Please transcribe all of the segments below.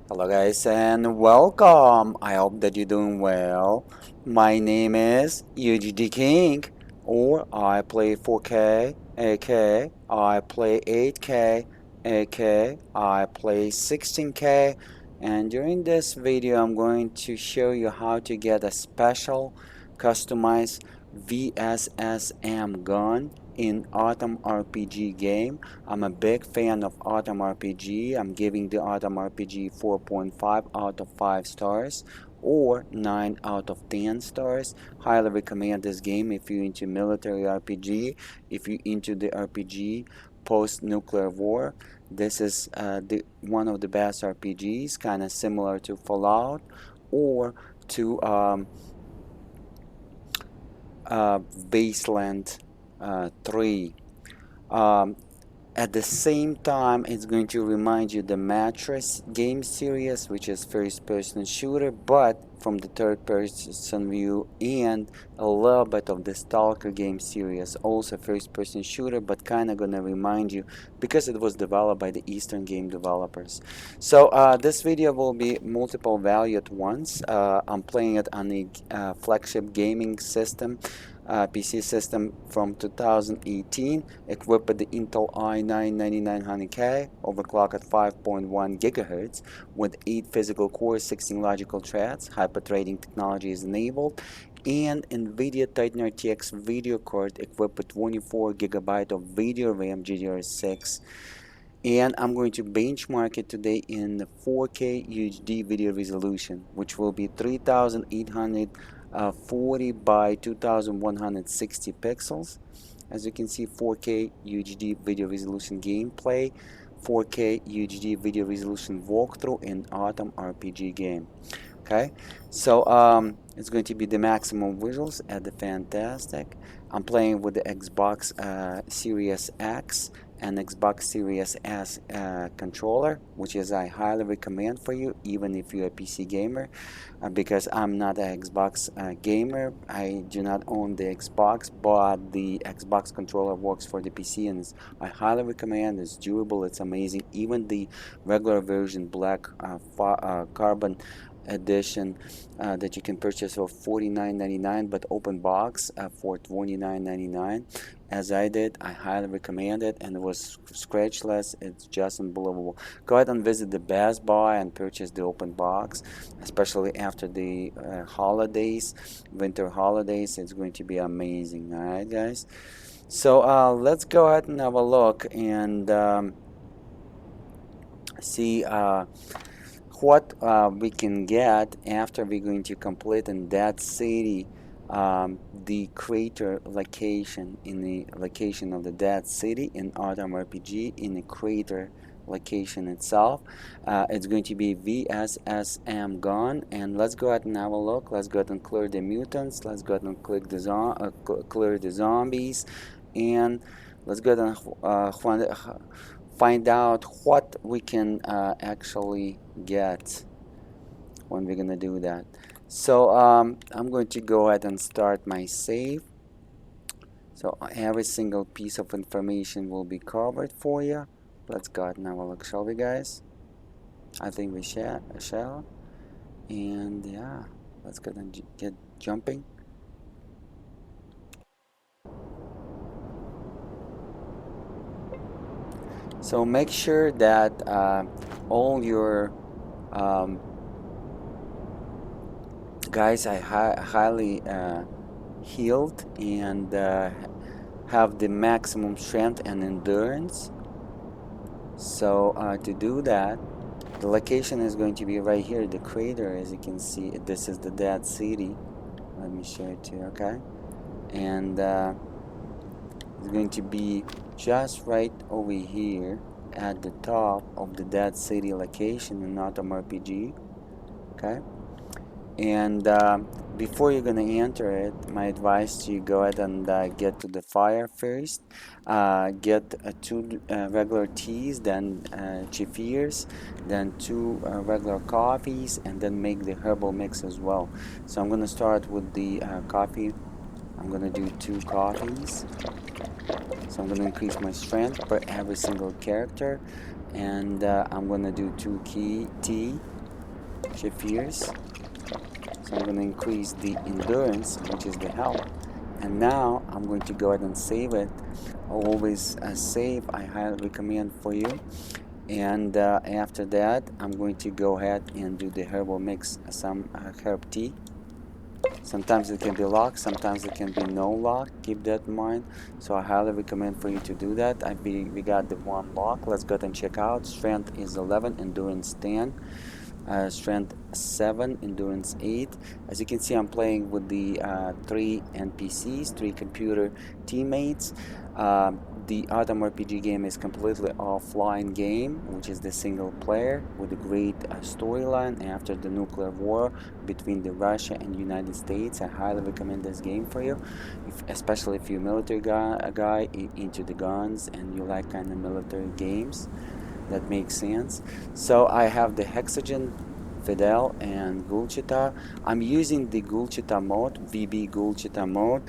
Hello guys and welcome. I hope that you're doing well. My name is UGD King, or I play 4K, aka I play 8K, aka I play 16K, and during this video I'm going to show you how to get a special customized VSSM gun in Autumn RPG game. I'm a big fan of Autumn RPG. I'm giving the Autumn RPG 4.5 out of 5 stars or 9 out of 10 stars. Highly recommend this game if you're into military RPG, if you're into the RPG post-nuclear war. This is one of the best RPGs, kind of similar to Fallout or to Wasteland 3. Um, at the same time, it's going to remind you the Mattress game series, which is first-person shooter, but from the third-person view, and a little bit of the Stalker game series, also first-person shooter, but kind of gonna remind you because it was developed by the Eastern game developers. So this video will be multiple value at once. I'm playing it on a flagship gaming system. PC system from 2018, equipped with the Intel i9-9900K, overclocked at 5.1 GHz, with 8 physical cores, 16 logical threads, hyper-threading technology is enabled, and Nvidia Titan RTX video card equipped with 24 GB of video RAM GDR6. And I'm going to benchmark it today in 4K UHD video resolution, which will be 3840 by 2160 pixels. As you can see, 4K UHD video resolution gameplay, 4K UHD video resolution walkthrough in Autumn RPG game. Okay, so it's going to be the maximum visuals at the fantastic. I'm playing with the Xbox Series X and Xbox Series S controller, which is I highly recommend for you, even if you're a PC gamer, because I'm not an Xbox gamer. I do not own the Xbox, but the Xbox controller works for the PC, and I highly recommend. It's durable, it's amazing. Even the regular version, black carbon edition that you can purchase for $49.99, but open box for $29.99. As I did, I highly recommend it, and it was scratchless. It's just unbelievable. Go ahead and visit the Best Buy and purchase the open box, especially after the holidays, winter holidays. It's going to be amazing. All right, guys. So let's go ahead and have a look and see what we can get after we're going to complete in that city the crater location, in the location of the dead city in Autumn RPG, in the crater location itself. It's going to be VSSM gun, and let's go ahead and have a look. Let's go ahead and clear the mutants. Let's go ahead and clear the zombies, and let's go ahead and find out what we can actually get when we're gonna do that. So I'm going to go ahead and start my save. So every single piece of information will be covered for you. Let's go ahead and have a look, shall we, guys? I think we shall. And yeah, let's go ahead and get jumping. So make sure that all your guys are highly healed and have the maximum strength and endurance. So to do that, the location is going to be right here, the crater. As you can see, this is the dead city. Let me show it to you, okay? And it's going to be just right over here at the top of the dead city location in Autumn RPG, okay? And before you're gonna enter it, my advice to you, go ahead and get to the fire first. Get 2 regular teas, then chefirs, then 2 regular coffees, and then make the herbal mix as well. So I'm gonna start with the coffee. I'm gonna do 2 coffees. So I'm gonna increase my strength for every single character, and I'm gonna do 2 tea. shift gears. So I'm going to increase the endurance, which is the health. And now I'm going to go ahead and save it. Always save, I highly recommend for you. And after that, I'm going to go ahead and do the herbal mix, some herb tea. Sometimes it can be locked, sometimes it can be no lock. Keep that in mind. So I highly recommend for you to do that. We got the one lock. Let's go ahead and check out. Strength is 11, endurance 10. Strength 7, endurance 8. As you can see, I'm playing with the 3 NPCs, 3 computer teammates. The Atom RPG game is completely offline game, which is the single player with a great storyline after the nuclear war between the Russia and United States. I highly recommend this game for you, especially if you're a military guy into the guns and you like kind of military games. That makes sense. So I have the Hexagen, Fidel, and Gulchita. I'm using the Gulchita mode, VB Gulchita mode.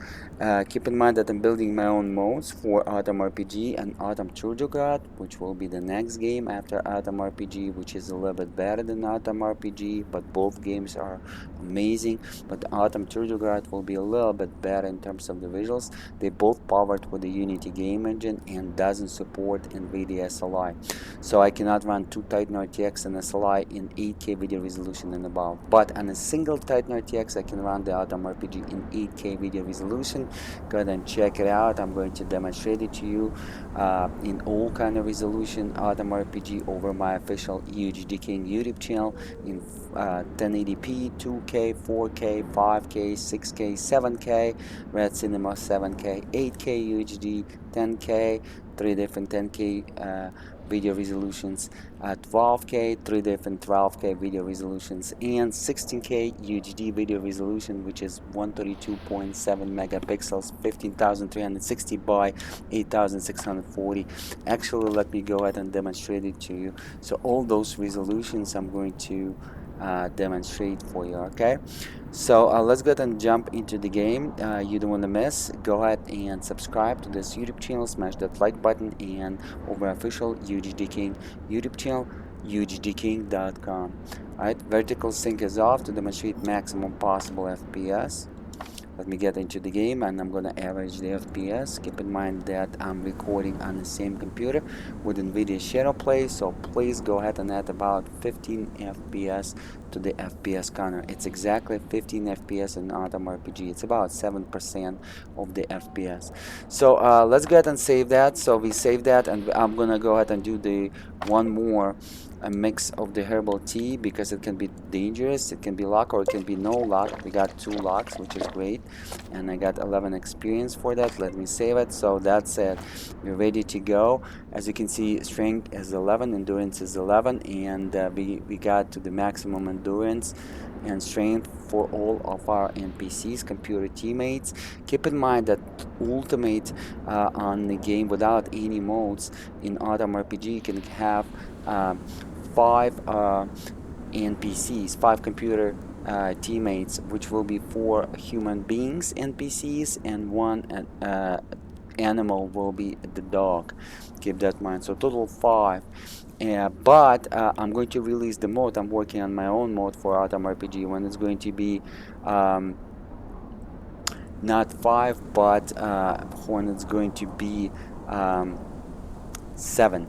Keep in mind that I'm building my own modes for Atom RPG and Atom Turjogod, which will be the next game after Atom RPG, which is a little bit better than Atom RPG, but both games are amazing. But Atom Turjogod will be a little bit better in terms of the visuals. They both powered with the Unity game engine and doesn't support Nvidia SLI. So I cannot run 2 Titan RTX and SLI in 8K video resolution and above. But on a single Titan RTX, I can run the Atom RPG in 8K video resolution. Go ahead and check it out. I'm going to demonstrate it to you in all kind of resolution Atom RPG over my official UHD King YouTube channel in 1080p, 2K, 4K, 5K, 6K, 7K, Red Cinema 7K, 8K UHD, 10K, 3 different 10K video resolutions, 12K, 3 different 12K video resolutions, and 16K UHD video resolution, which is 132.7 megapixels, 15,360 by 8,640. Actually, let me go ahead and demonstrate it to you. So all those resolutions I'm going to demonstrate for you. Okay, so let's go ahead and jump into the game. You don't want to miss. Go ahead and subscribe to this YouTube channel, smash that like button, and over official UHD King YouTube channel, UHDking.com. Alright, vertical sync is off to demonstrate maximum possible FPS. Let me get into the game and I'm gonna average the FPS. Keep in mind that I'm recording on the same computer with Nvidia ShadowPlay, so please go ahead and add about 15 FPS to the FPS counter. It's exactly 15 FPS in Atom RPG. It's about 7% of the FPS. So let's go ahead and save that. So we save that, and I'm gonna go ahead and do the one more a mix of the herbal tea, because it can be dangerous. It can be lock or it can be no lock. We got 2 locks, which is great, and I got 11 experience for that. Let me save it. So that's it, we're ready to go. As you can see, strength is 11, endurance is 11, and we got to the maximum endurance and strength for all of our NPCs, computer teammates. Keep in mind that ultimate on the game without any modes in Atom RPG can have 5 NPCs, 5 computer teammates, which will be 4 human beings NPCs and 1 animal will be the dog. Keep that in mind. So total 5. But I'm going to release the mode. I'm working on my own mode for Atom RPG when it's going to be not 5, but when it's going to be 7.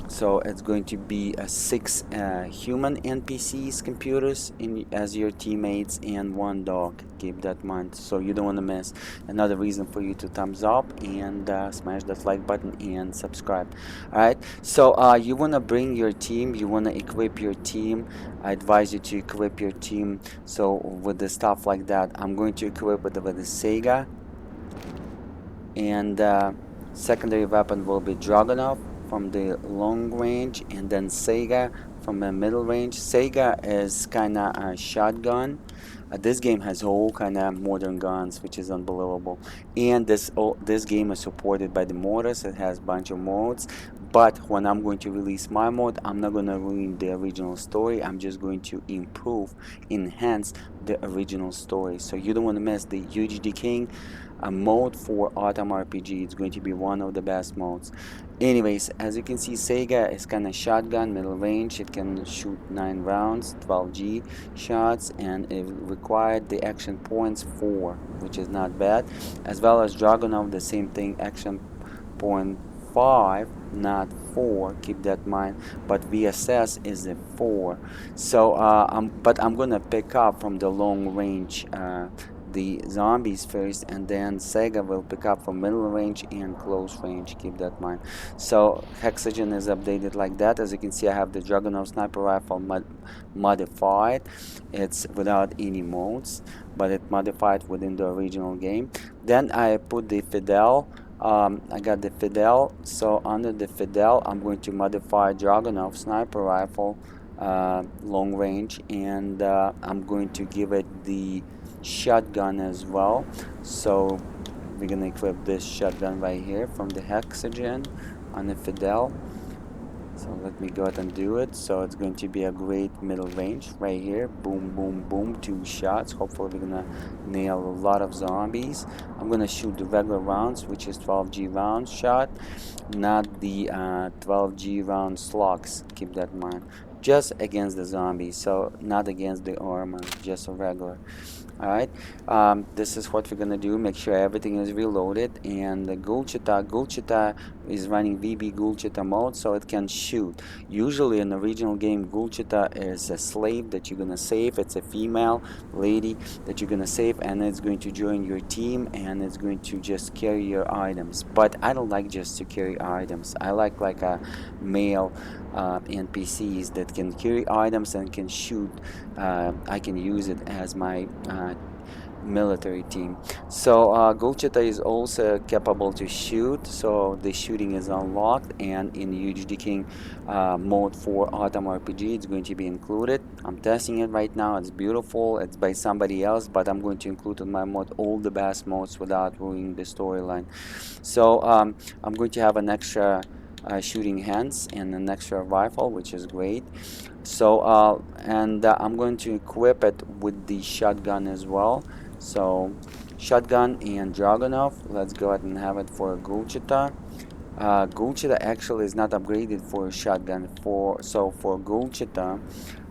So it's going to be 6 human NPCs, computers as your teammates, and 1 dog. Keep that in mind, so you don't want to miss. Another reason for you to thumbs up and smash that like button and subscribe. Alright, so you want to bring your team, you want to equip your team. I advise you to equip your team. So with the stuff like that, I'm going to equip it with the Sega, and secondary weapon will be Dragunov from the long range, and then Sega from the middle range. Sega is kinda a shotgun. This game has all kind of modern guns, which is unbelievable. And this game is supported by the modders. It has a bunch of modes. But when I'm going to release my mod, I'm not going to ruin the original story. I'm just going to improve, enhance the original story. So you don't want to miss the UHD King a mode for Autumn RPG. It's going to be one of the best modes. Anyways, as you can see, Sega is kind of shotgun, middle range. It can shoot 9 rounds, 12G shots, and it required the action points 4, which is not bad. As well as Dragunov, the same thing, action point 5, not 4, keep that in mind, but VSS is a 4. So but I'm gonna pick up from the long range the zombies first, and then Sega will pick up from middle range and close range, keep that in mind. So Hexagon is updated like that. As you can see, I have the Dragunov sniper rifle modified. It's without any modes, but it modified within the original game. Then I put the Fidel. I got the Fidel, so under the Fidel I'm going to modify Dragunov sniper rifle long range, and I'm going to give it the shotgun as well. So we're gonna equip this shotgun right here from the Hexagon on the Fidel. So let me go ahead and do it. So it's going to be a great middle range right here. Boom, boom, boom, 2 shots. Hopefully we're gonna nail a lot of zombies. I'm gonna shoot the regular rounds, which is 12G round shot, not the 12G round slugs. Keep that in mind. Just against the zombies, so not against the armor, just a regular. Alright, this is what we're gonna do. Make sure everything is reloaded, and the Gulchita is running VB Gulchita mode, so it can shoot. Usually in the original game, Gulchita is a slave that you're gonna save. It's a female lady that you're gonna save, and it's going to join your team, and it's going to just carry your items. But I don't like just to carry items. I like a male NPCs that can carry items and can shoot. I can use it as my military team. So Gulchita is also capable to shoot, so the shooting is unlocked, and in UHD King mode for Autumn RPG it's going to be included. I'm testing it right now. It's beautiful. It's by somebody else, but I'm going to include in my mod all the best modes without ruining the storyline. So I'm going to have an extra shooting hands and an extra rifle, which is great. So I'm going to equip it with the shotgun as well. So shotgun and Dragunov. Let's go ahead and have it for Gulchita. Gulchita actually is not upgraded for shotgun. For Gulchita,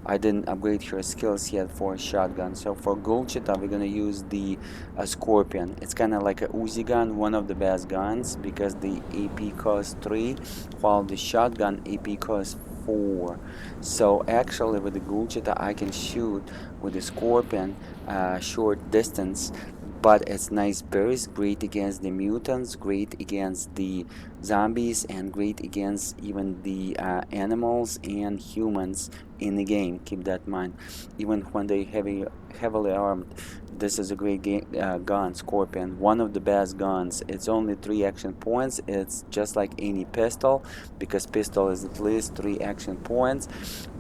I didn't upgrade her skills yet for shotgun. So for Gulchita, we're gonna use the Scorpion. It's kind of like a Uzi gun, one of the best guns, because the AP costs 3, while the shotgun AP costs 4. So actually with the Gulchita I can shoot with the Scorpion short distance, but it's nice burst, great against the mutants, great against the zombies, and great against even the animals and humans in the game. Keep that in mind. Even when they heavily armed, this is a great gun, Scorpion, one of the best guns. It's only 3 action points. It's just like any pistol, because pistol is at least 3 action points,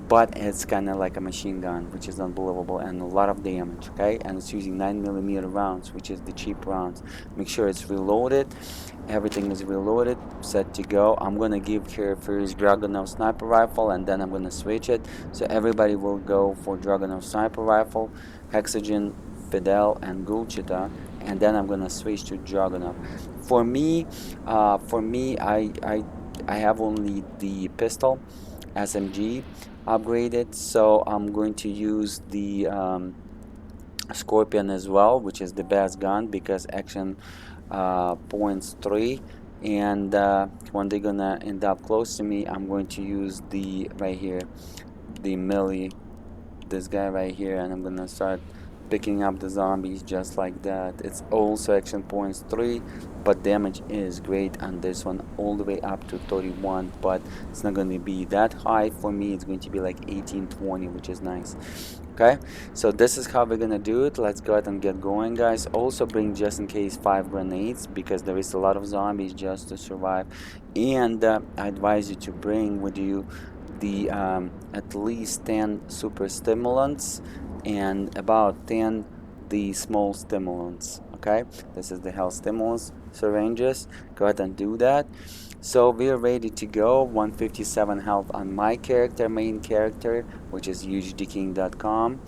but it's kind of like a machine gun, which is unbelievable, and a lot of damage. Okay, and it's using 9mm rounds, which is the cheap rounds. Make sure it's reloaded. Everything is reloaded, set to go. I'm gonna give her first Dragunov sniper rifle, and then I'm gonna switch it. So everybody will go for Dragunov sniper rifle, Hexagon, Fidel, and Gulchita, and then I'm gonna switch to Dragunov. For me, I have only the pistol SMG upgraded, so I'm going to use the Scorpion as well, which is the best gun, because action points 3, and when they're gonna end up close to me, I'm going to use the right here, the melee, this guy right here, and I'm gonna start picking up the zombies just like that. It's also action points 3, but damage is great on this one, all the way up to 31, but it's not going to be that high for me. It's going to be like 18-20, which is nice. Okay, so this is how we're gonna do it. Let's go ahead and get going, guys. Also bring, just in case, 5 grenades, because there is a lot of zombies just to survive, and I advise you to bring with you the at least 10 super stimulants and about 10 the small stimulants. Okay, this is the health stimulants syringes. Go ahead and do that. So we're ready to go. 157 health on my character, main character, which is UHDking.com.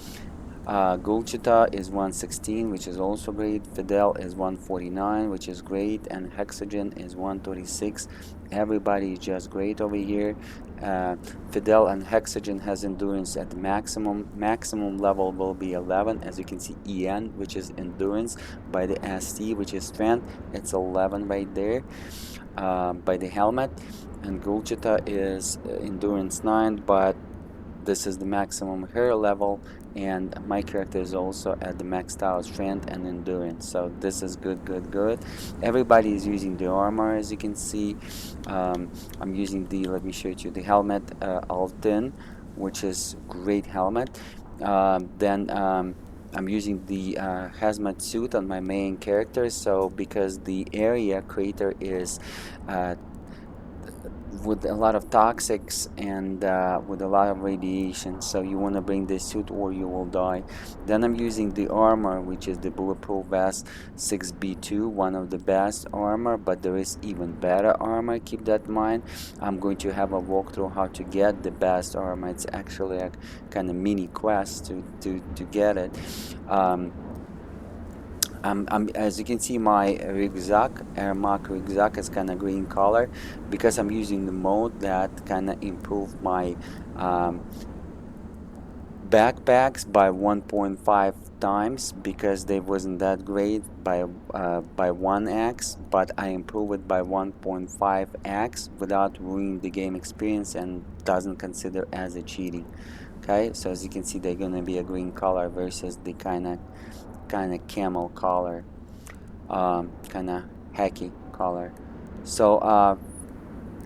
Gulchita is 116, which is also great. Fidel is 149, which is great, and Hexagen is 136. Everybody is just great over here. Uh, Fidel and Hexagen has endurance at the maximum. Maximum level will be 11, as you can see. EN, which is endurance, by the ST, which is strength, it's 11 right there. By the helmet, and Gulchita is endurance 9, but this is the maximum hair level, and my character is also at the maxed out strength and endurance, so this is good. Everybody is using the armor, as you can see. I'm using the, let me show you the helmet, Altin, which is great helmet. Then I'm using the hazmat suit on my main character, so because the area crater is uh, with a lot of toxics and with a lot of radiation, so you want to bring this suit or you will die. Then I'm using the armor, which is the bulletproof vest 6B2, one of the best armor, but there is even better armor, keep that in mind. I'm going to have a walkthrough how to get the best armor. It's actually a kind of mini quest to get it. As you can see, my rucksack, Airmark rucksack, is kind of green color because I'm using the mode that kind of improve my backpacks by 1.5 times, because they wasn't that great by 1x, but I improve it by 1.5x without ruining the game experience and doesn't consider as a cheating. Okay, so as you can see, they're gonna be a green color versus the kind of camel color, kind of hacky color. So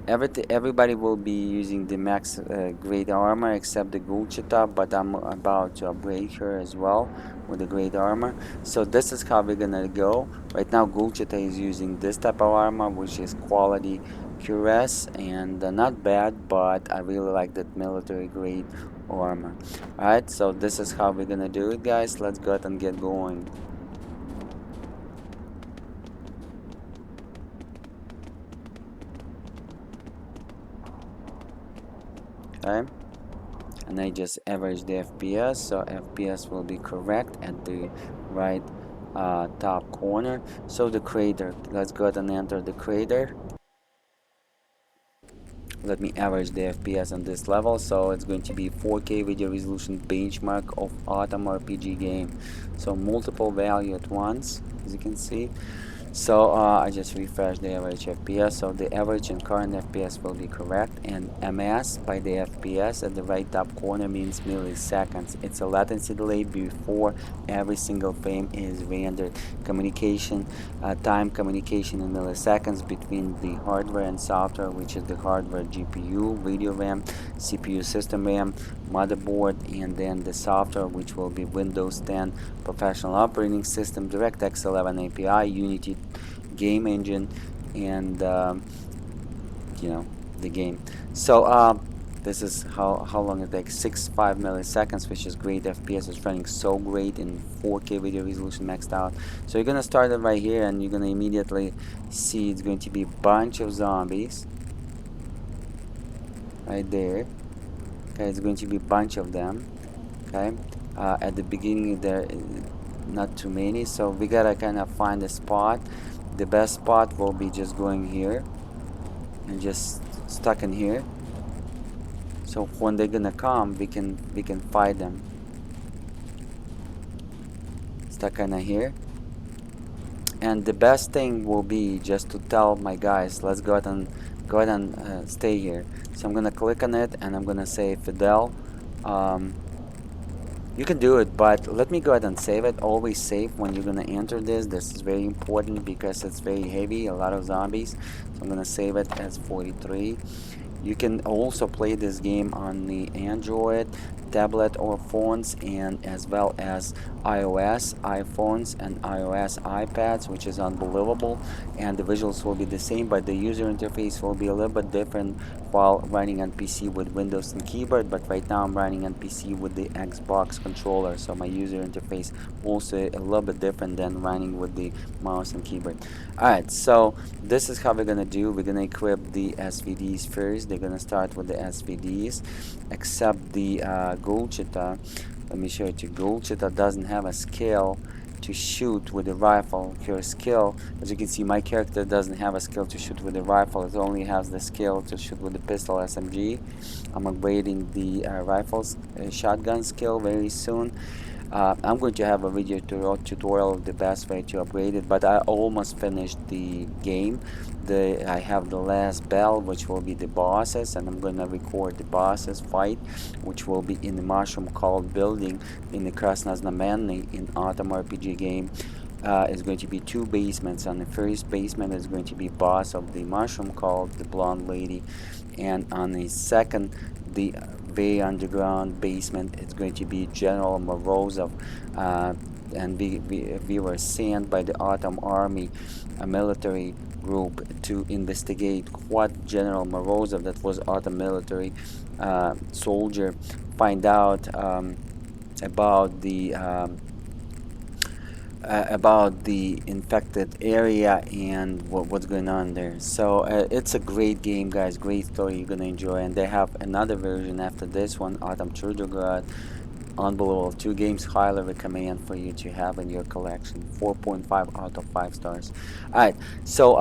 everybody will be using the max grade armor except the Gulchita, but I'm about to upgrade her as well with the great armor. So this is how we're gonna go. Right now Gulchita is using this type of armor, which is quality QS, and not bad, but I really like that military grade armor. Alright, so this is how we're gonna do it, guys. Let's go ahead and get going. Okay, and I just average the FPS, so FPS will be correct at the right top corner. So the crater, let's go ahead and enter the crater. Let me average the FPS on this level, so it's going to be 4K video resolution benchmark of Atom RPG game, so multiple value at once, as you can see. So I just refreshed the average FPS, so the average and current FPS will be correct, and MS by the FPS at the right top corner means milliseconds. It's a latency delay before every single frame is rendered. Communication, time communication in milliseconds between the hardware and software, which is the hardware GPU, video RAM, CPU system RAM, motherboard, and then the software, which will be Windows 10 professional operating system, DirectX 11 API, Unity game engine, and you know, the game. So this is how long it takes, 5 milliseconds, which is great. FPS is running so great in 4K video resolution maxed out. So you're gonna start it right here, and you're gonna immediately see it's going to be a bunch of zombies right there. Okay, it's going to be a bunch of them. Okay, at the beginning there not too many, so we gotta kind of find a spot. The best spot will be just going here and just stuck in here, so when they're gonna come, we can fight them. Stuck kind of here, and the best thing will be just to tell my guys, let's go ahead and stay here. So I'm gonna click on it, and I'm gonna say Fidel. You can do it, but let me go ahead and save it. Always save when you're gonna enter this. This is very important because it's very heavy, a lot of zombies. So I'm gonna save it as 43. You can also play this game on the Android tablet or phones, and as well as iOS iPhones and iOS iPads, which is unbelievable. And the visuals will be the same, but the user interface will be a little bit different while running on PC with Windows and keyboard. But right now I'm running on PC with the Xbox controller, so my user interface also a little bit different than running with the mouse and keyboard. Alright, so this is how we're gonna do. We're gonna equip the SVDs first. They're gonna start with the SVDs, except the Gulchita. Let me show it to you. Gulchita doesn't have a skill to shoot with the rifle. Her skill, as you can see, my character doesn't have a skill to shoot with the rifle. It only has the skill to shoot with the pistol SMG. I'm upgrading the rifles shotgun skill very soon. I'm going to have a video tutorial of the best way to upgrade it, but I almost finished the game. I have the last bell, which will be the bosses, and I'm gonna record the bosses fight, which will be in the mushroom called building in the Krasnoznamenny in Atom RPG game. It's going to be 2 basements. On the first basement is going to be boss of the mushroom called the blonde lady, and on the second, the very underground basement, it's going to be General Morozov, and we were sent by the Atom Army, a military group, to investigate what General Morozov, that was Atom military soldier, find out about the infected area and what's going on there. So it's a great game, guys, great story, you're gonna enjoy. And they have another version after this one, Atom Trudograd. Unbelievable, 2 games, highly recommend for you to have in your collection. 4.5 out of 5 stars. Alright, so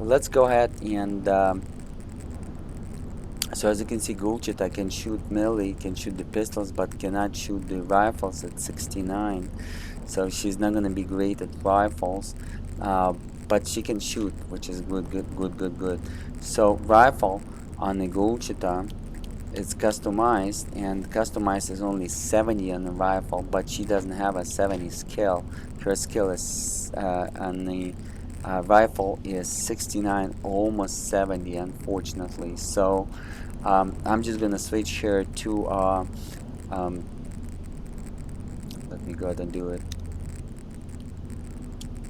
let's go ahead and so as you can see, Gulchita can shoot melee, can shoot the pistols, but cannot shoot the rifles at 69. So she's not gonna be great at rifles, but she can shoot, which is good. So rifle on the Gulchita, it's customized, and customized is only 70 on the rifle, but she doesn't have a 70 skill. Her skill is on the rifle is 69, almost 70, unfortunately. So I'm just gonna switch her to let me go ahead and do it,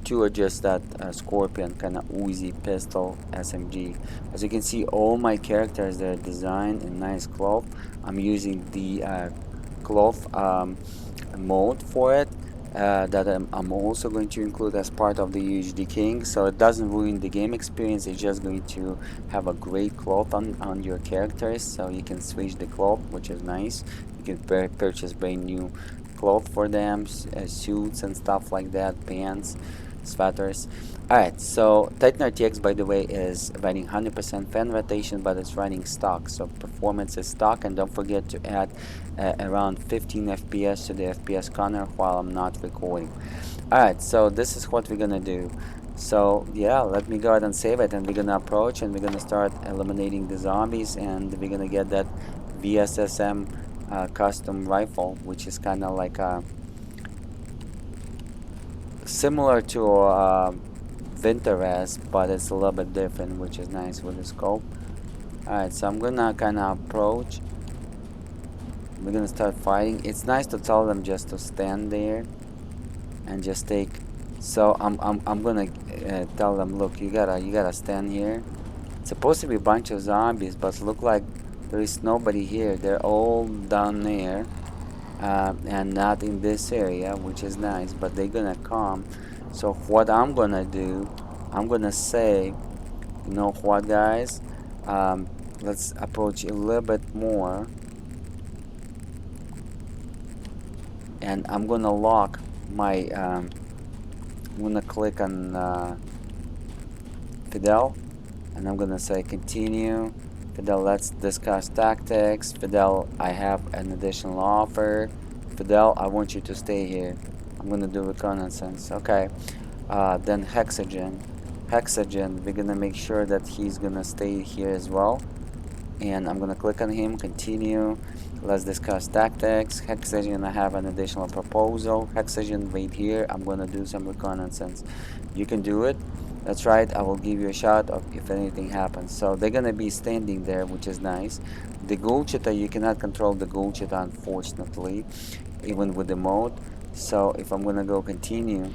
to adjust that Scorpion kind of Uzi pistol SMG. As you can see, all my characters, they're designed in nice cloth. I'm using the cloth mode for it, that I'm also going to include as part of the UHD King, so it doesn't ruin the game experience. It's just going to have a great cloth on your characters, so you can switch the cloth, which is nice. You can purchase brand new cloth for them, suits and stuff like that, pants, sweaters. Alright, so Titan RTX, by the way, is running 100% fan rotation, but it's running stock, so performance is stock. And don't forget to add around 15 FPS to the FPS counter while I'm not recording. Alright, so this is what we're gonna do. So yeah, let me go ahead and save it, and we're gonna approach, and we're gonna start eliminating the zombies, and we're gonna get that VSSM custom rifle, which is kind of like a similar to Vinteres, but it's a little bit different, which is nice with the scope. Alright, so I'm gonna kind of approach. We're gonna start fighting. It's nice to tell them just to stand there and just take. So I'm gonna tell them, look, you gotta stand here. It's supposed to be a bunch of zombies, but look like there is nobody here. They're all down there, and not in this area, which is nice. But they're gonna come. So what I'm gonna do, I'm gonna say, you know what, guys, let's approach a little bit more, and I'm gonna lock my I'm gonna click on Fidel, and I'm gonna say continue. Fidel, let's discuss tactics. Fidel, I have an additional offer. Fidel, I want you to stay here. I'm gonna do reconnaissance. Okay. Then Hexagen. Hexagen, we're gonna make sure that he's gonna stay here as well. And I'm gonna click on him, continue. Let's discuss tactics. Hexagen, I have an additional proposal. Hexagen, wait here. I'm gonna do some reconnaissance. You can do it. That's right. I will give you a shot of if anything happens. So they're gonna be standing there, which is nice. The Gulchita, you cannot control the Gulchita, unfortunately, even with the mode. So if I'm gonna go continue,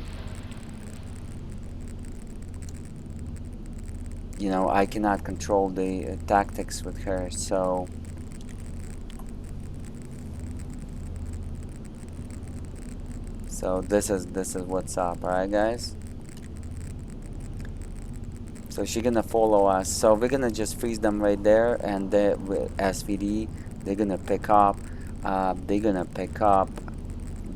you know, I cannot control the tactics with her. So this is what's up. Alright, guys, so she's gonna follow us, so we're gonna just freeze them right there, and with SVD they're gonna pick up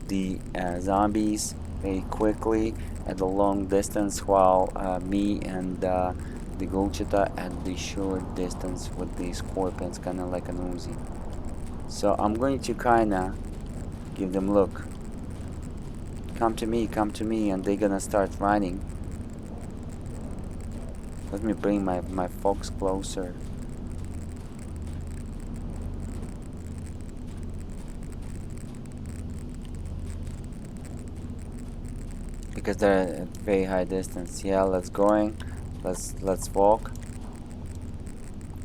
the zombies very quickly at the long distance, while me and the Gogeta at the short distance with the scorpions, kind of like an Uzi. So I'm going to kinda give them look. Come to me, and they're gonna start running. Let me bring my folks closer. Because they're at very high distance. Yeah, let's going. Let's walk.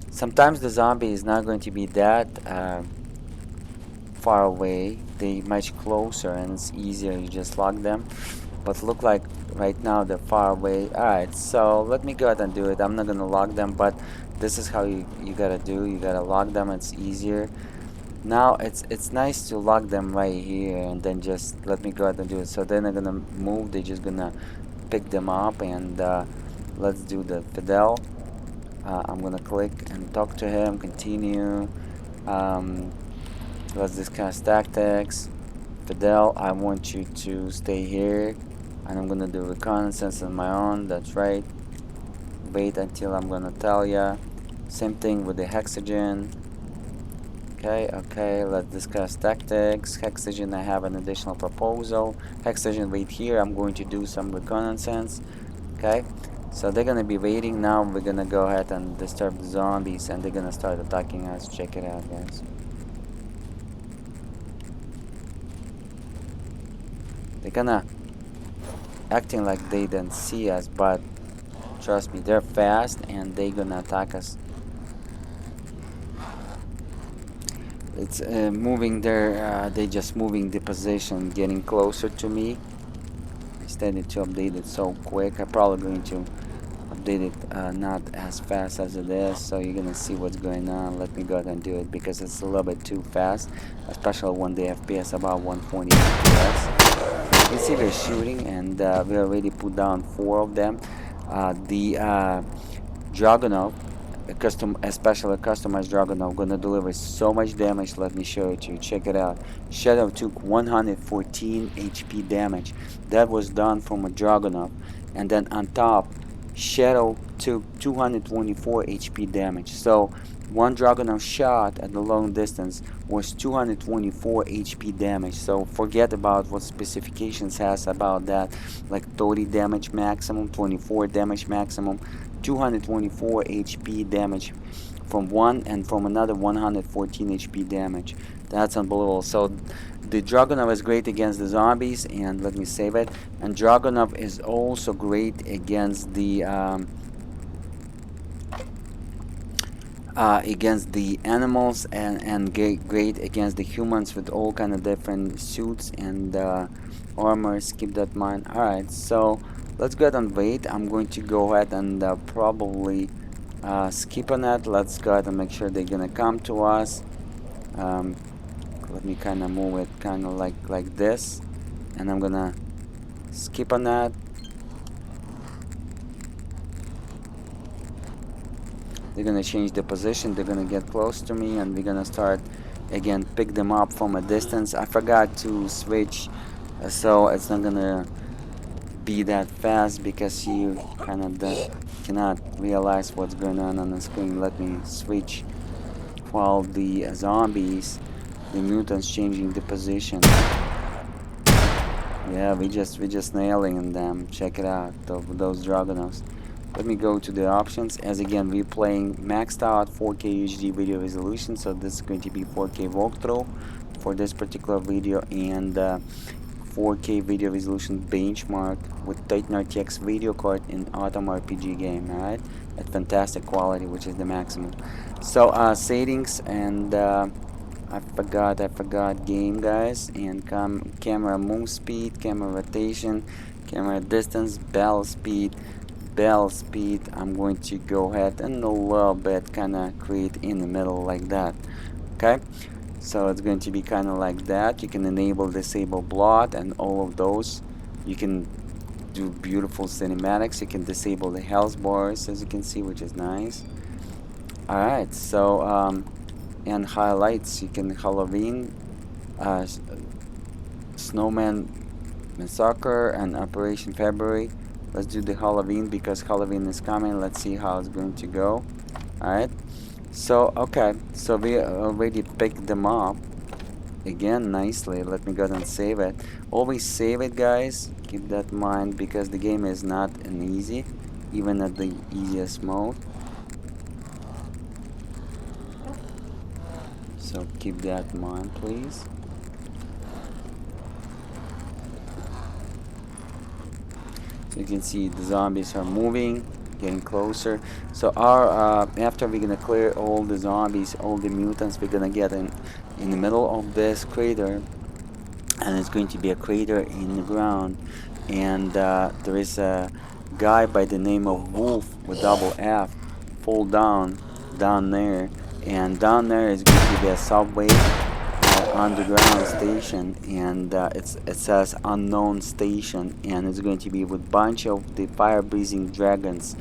Sometimes the zombie is not going to be that far away. They much closer and it's easier. You just lock them. But look like right now they're far away. Alright, so let me go ahead and do it. I'm not gonna lock them, but this is how you gotta do. You gotta lock them. It's easier. Now it's nice to lock them right here and then just let me go ahead and do it. So they're not gonna move. They're just gonna pick them up, and let's do the Fidel. I'm gonna click and talk to him. Continue. Let's discuss tactics. Fidel, I want you to stay here, and I'm gonna do reconnaissance on my own. That's right. Wait until I'm gonna tell ya. Same thing with the Hexagen. Okay, let's discuss tactics. Hexagen, I have an additional proposal. Hexagen, wait here. I'm going to do some reconnaissance. Okay, so they're gonna be waiting now. We're gonna go ahead and disturb the zombies, and they're gonna start attacking us. Check it out, guys. They're gonna acting like they didn't see us, but trust me, they're fast and they're gonna attack us. It's moving their, they just moving the position, getting closer to me. I started to update it so quick. I'm probably going to update it not as fast as it is, so you're gonna see what's going on. Let me go ahead and do it because it's a little bit too fast, especially when the FPS about 140 FPS. You can see they're shooting, and we already put down 4 of them. The Dragunov, especially customized Dragunov, gonna deliver so much damage. Let me show it to you. Check it out. Shadow took 114 HP damage. That was done from a Dragunov, and then on top, Shadow took 224 HP damage. So one Dragunov shot at the long distance was 224 HP damage. So forget about what specifications has about that, like 30 damage maximum, 24 damage maximum. 224 HP damage from one, and from another 114 HP damage. That's unbelievable. So the Dragunov is great against the zombies, and let me save it. And Dragunov is also great against the animals, and great against the humans with all kind of different suits and armors. Keep that in mind. Alright, so let's go ahead and wait. I'm going to go ahead and probably skip on that. Let's go ahead and make sure they're gonna come to us. Let me kind of move it kind of like this, and I'm gonna skip on that. They're gonna change the position. They're gonna get close to me, and we're gonna start again, pick them up from a distance. I forgot to switch, so it's not gonna be that fast because you kind of cannot realize what's going on the screen. Let me switch while the zombies, the mutants, changing the position. Yeah, we just nailing them. Check it out, those Dragunovs. Let me go to the options. As again, we're playing maxed out 4K UHD video resolution, so this is going to be 4K walkthrough for this particular video, and 4K video resolution benchmark with Titan RTX video card in Atom RPG game. Alright, at fantastic quality, which is the maximum. So settings, and I forgot game, guys, and camera move speed, camera rotation, camera distance, bell speed. I'm going to go ahead and a little bit kind of create in the middle like that. Okay, so it's going to be kind of like that. You can enable, disable blot, and all of those. You can do beautiful cinematics. You can disable the health bars, as you can see, which is nice. Alright, so and highlights, you can Halloween, Snowman Massacre and Operation February. Let's do the Halloween because Halloween is coming. Let's see how it's going to go. Alright. So, okay. So we already picked them up. Again, nicely. Let me go ahead and save it. Always save it, guys. Keep that in mind because the game is not an easy, even at the easiest mode. So keep that in mind, please. So you can see the zombies are moving, getting closer. So our after we're gonna clear all the zombies, all the mutants, we're gonna get in the middle of this crater, and it's going to be a crater in the ground. And there is a guy by the name of Wolf with double F fall down there, and down there is going to be a subway underground station, and it says unknown station, and it's going to be with bunch of the fire breathing dragons,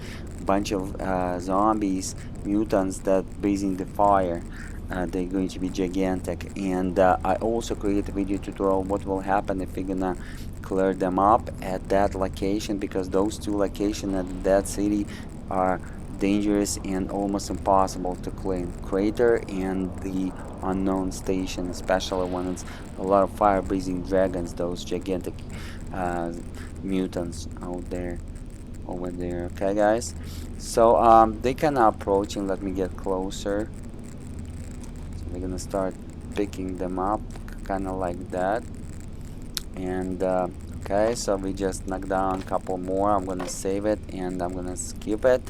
bunch of zombies, mutants that breathing the fire. They're going to be gigantic, and I also create a video tutorial what will happen if we're gonna clear them up at that location, because those two locations at that city are dangerous and almost impossible to clean. Crater and the unknown station, especially when it's a lot of fire breathing dragons, those gigantic mutants out there, over there. Okay, guys, so they kind of approaching. Let me get closer. So we're gonna start picking them up, kind of like that. And okay, so we just knocked down a couple more. I'm gonna save it and I'm gonna skip it,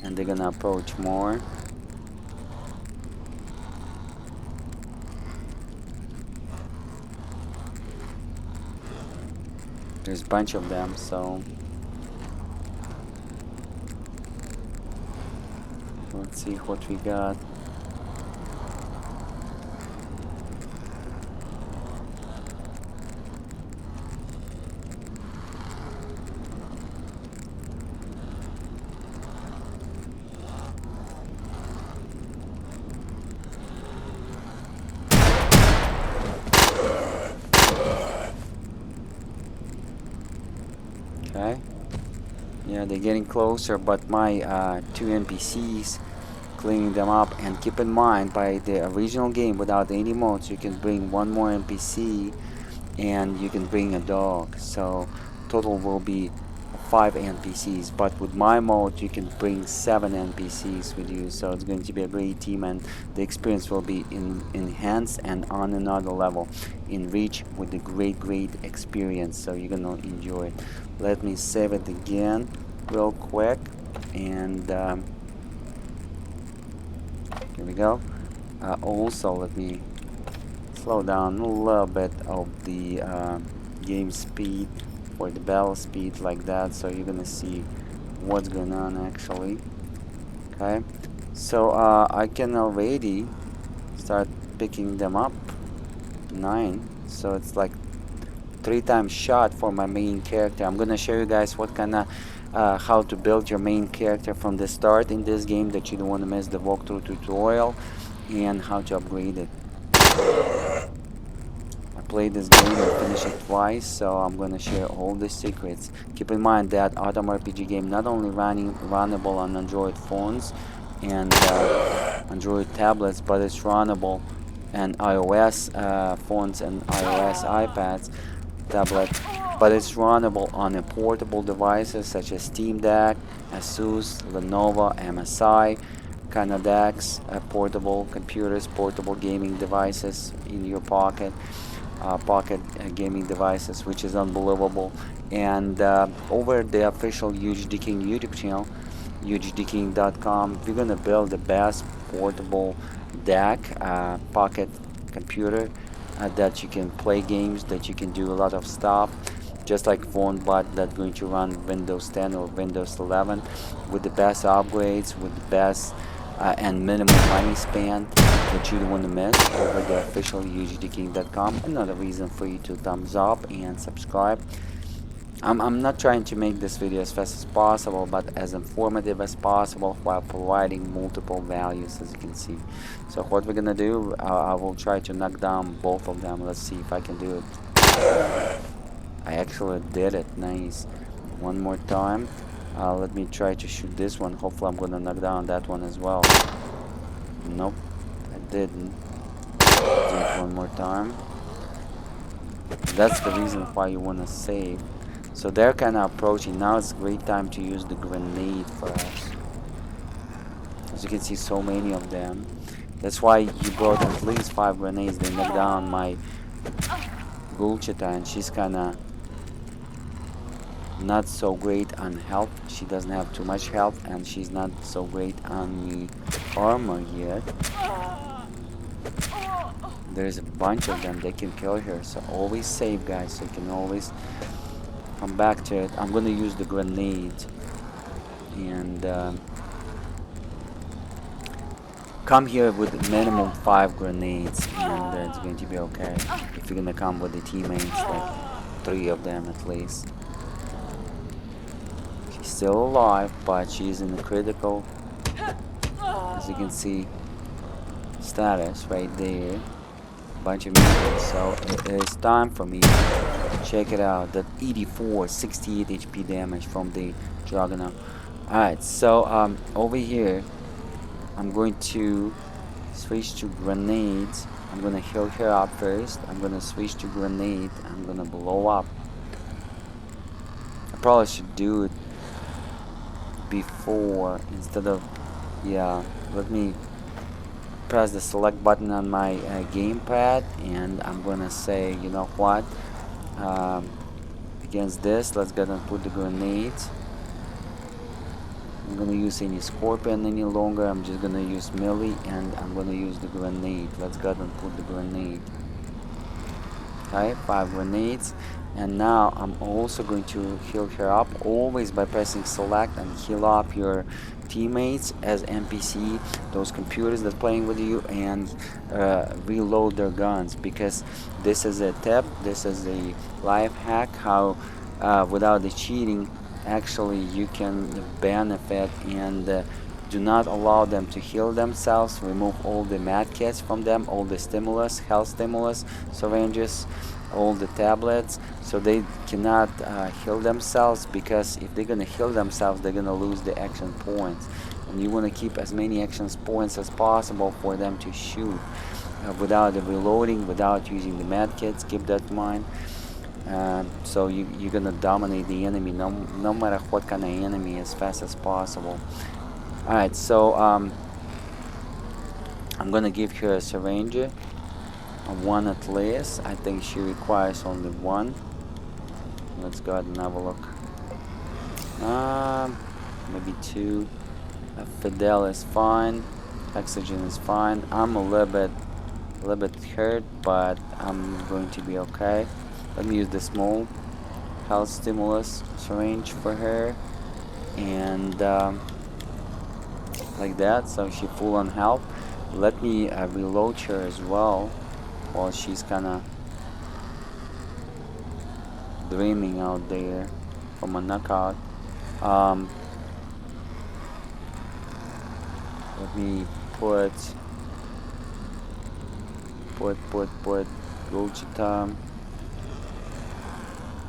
and they're gonna approach more. There's a bunch of them, so let's see what we got. Okay, yeah, they're getting closer, but my two NPCs cleaning them up. And keep in mind, by the original game, without any mods, you can bring one more NPC and you can bring a dog, so total will be 5 NPCs. But with my mode you can bring 7 NPCs with you, so it's going to be a great team, and the experience will be enhanced and on another level, enriched with a great experience, so you're gonna enjoy it. Let me save it again real quick, and here we go. Also, let me slow down a little bit of the game speed for the battle speed, like that, so you're gonna see what's going on actually. Okay, so I can already start picking them up. 9, so it's like 3 times shot for my main character. I'm gonna show you guys what kind of how to build your main character from the start in this game, that you don't want to miss the walkthrough tutorial, and how to upgrade it. I played this game and finished it twice, so I'm gonna share all the secrets. Keep in mind that Atom RPG game not only runnable on Android phones and Android tablets, but it's runnable on iOS phones and iOS iPads, tablet, but it's runnable on portable devices such as Steam Deck, Asus, Lenovo, MSI, Canadex, portable computers, portable gaming devices in your pocket, gaming devices, which is unbelievable. And over the official UHD King YouTube channel, UHDking.com, we're gonna build the best portable deck, pocket computer that you can play games, that you can do a lot of stuff, just like phone, but that's going to run Windows 10 or Windows 11 with the best upgrades, with the best and minimum money spent, that you don't want to miss, over the official UHDking.com. Another reason for you to thumbs up and subscribe. I'm not trying to make this video as fast as possible, but as informative as possible, while providing multiple values, as you can see. So what we're gonna do, I will try to knock down both of them. Let's see if I can do it. I actually did it. Nice. One more time. Let me try to shoot this one. Hopefully I'm gonna knock down that one as well. Nope, I didn't. Do it one more time. That's the reason why you wanna save. So they're kinda approaching. Now it's a great time to use the grenade for us. As you can see, so many of them. That's why you brought at least 5 grenades. They knock down my Gulchita, and she's kinda not so great on health. She doesn't have too much health, and she's not so great on the armor yet. There's a bunch of them. They can kill her, so always save, guys, so you can always come back to it. I'm gonna use the grenade and come here with minimum 5 grenades, and it's going to be okay. If you're gonna come with the teammates, like 3 of them at least. She's still alive, but she's in a critical, as you can see, status right there. Bunch of meters. So it is time for me to check it out. That 84, 68 HP damage from the Juggernaut. Alright, so over here I'm going to switch to grenades. I'm gonna heal her up first. I'm gonna switch to grenade. I'm gonna blow up. I probably should do it before instead of, yeah, let me press the select button on my gamepad, and I'm gonna say, you know what, against this, let's go and put the grenades. I'm gonna use any scorpion any longer. I'm just gonna use melee, and I'm gonna use the grenade. Let's go and put the grenade. Okay, 5 grenades. And now I'm also going to heal her up, always by pressing select, and heal up your teammates as NPC, those computers that playing with you, and reload their guns, because this is a tip, this is a life hack, how without the cheating actually you can benefit, and do not allow them to heal themselves. Remove all the med kits from them, all the stimulus, health stimulus syringes, all the tablets, so they cannot heal themselves, because if they're gonna heal themselves, they're gonna lose the action points, and you want to keep as many action points as possible for them to shoot without the reloading, without using the med kits. Keep that in mind. So you're gonna dominate the enemy, no matter what kind of enemy, as fast as possible. Alright, so I'm gonna give her a syringe, one at least. I think she requires only 1. Let's go ahead and have a look. Maybe 2. Fidel is fine. Oxygen is fine. I'm a little bit hurt, but I'm going to be okay. Let me use the small health stimulus syringe for her, and like that, so she full on health. Let me reload her as well, while she's kinda dreaming out there from a knockout. Let me put Gulchita.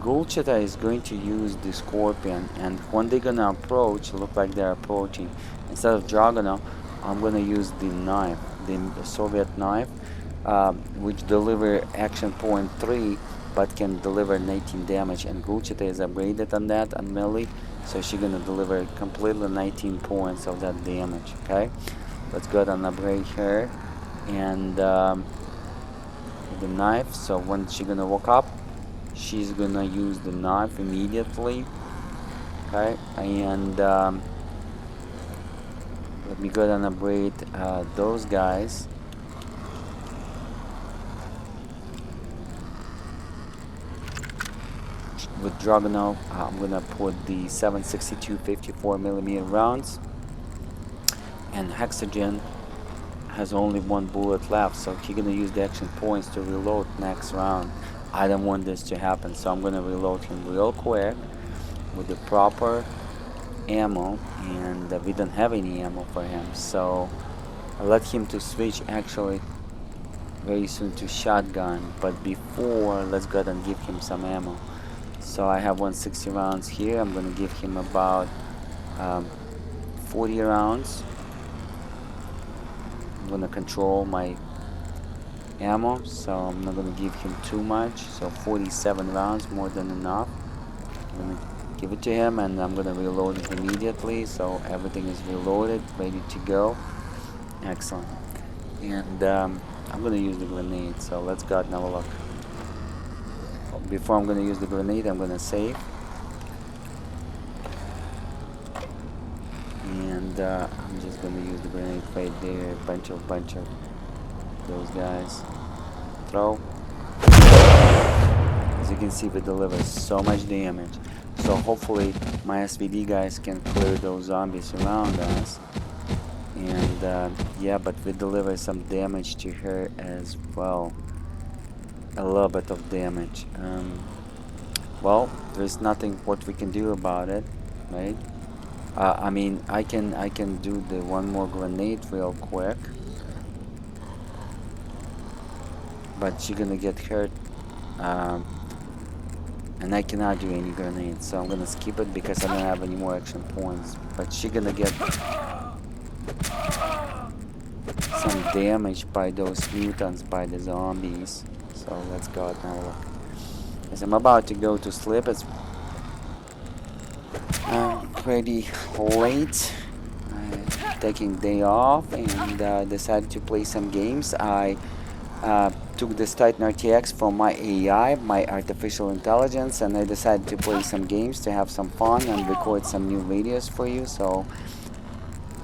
Gulchita is going to use the scorpion, and when they're gonna approach, look like they're approaching, instead of Juggernaut, I'm gonna use the knife, the Soviet knife, which deliver action point 3, but can deliver 19 damage, and Gulchita is upgraded on that on melee, so she's gonna deliver completely 19 points of that damage. Okay, let's go ahead and upgrade her, and the knife, so when she's gonna walk up, she's gonna use the knife immediately. Okay, and let me go ahead and upgrade those guys. With Juggernaut, I'm gonna put the 7.62 54mm rounds, and Hexagen has only 1 bullet left, so he's gonna use the action points to reload next round. I don't want this to happen, so I'm gonna reload him real quick with the proper ammo, and we don't have any ammo for him, so I let him to switch actually very soon to shotgun, but before, let's go ahead and give him some ammo. So I have 160 rounds here. I'm gonna give him about 40 rounds. I'm gonna control my ammo, so I'm not gonna give him too much. So 47 rounds, more than enough. I'm gonna give it to him, and I'm gonna reload it immediately, so everything is reloaded, ready to go. Excellent. And I'm gonna use the grenade, so let's go and have a look. Before I'm gonna use the grenade, I'm gonna save. And I'm just gonna use the grenade right there. Bunch of those guys. Throw. As you can see, we deliver so much damage. So hopefully my SVD guys can clear those zombies around us. And yeah, but we deliver some damage to her as well. A little bit of damage. Well, there's nothing what we can do about it, right? I mean, I can do the one more grenade real quick, but she's gonna get hurt, and I cannot do any grenades, so I'm gonna skip it because I don't have any more action points. But she's gonna get some damage by those mutants, by the zombies. So let's go now. Look, as I'm about to go to sleep, it's pretty late. Taking day off and decided to play some games. I took this Titan RTX from my AI, my artificial intelligence, and I decided to play some games to have some fun and record some new videos for you. So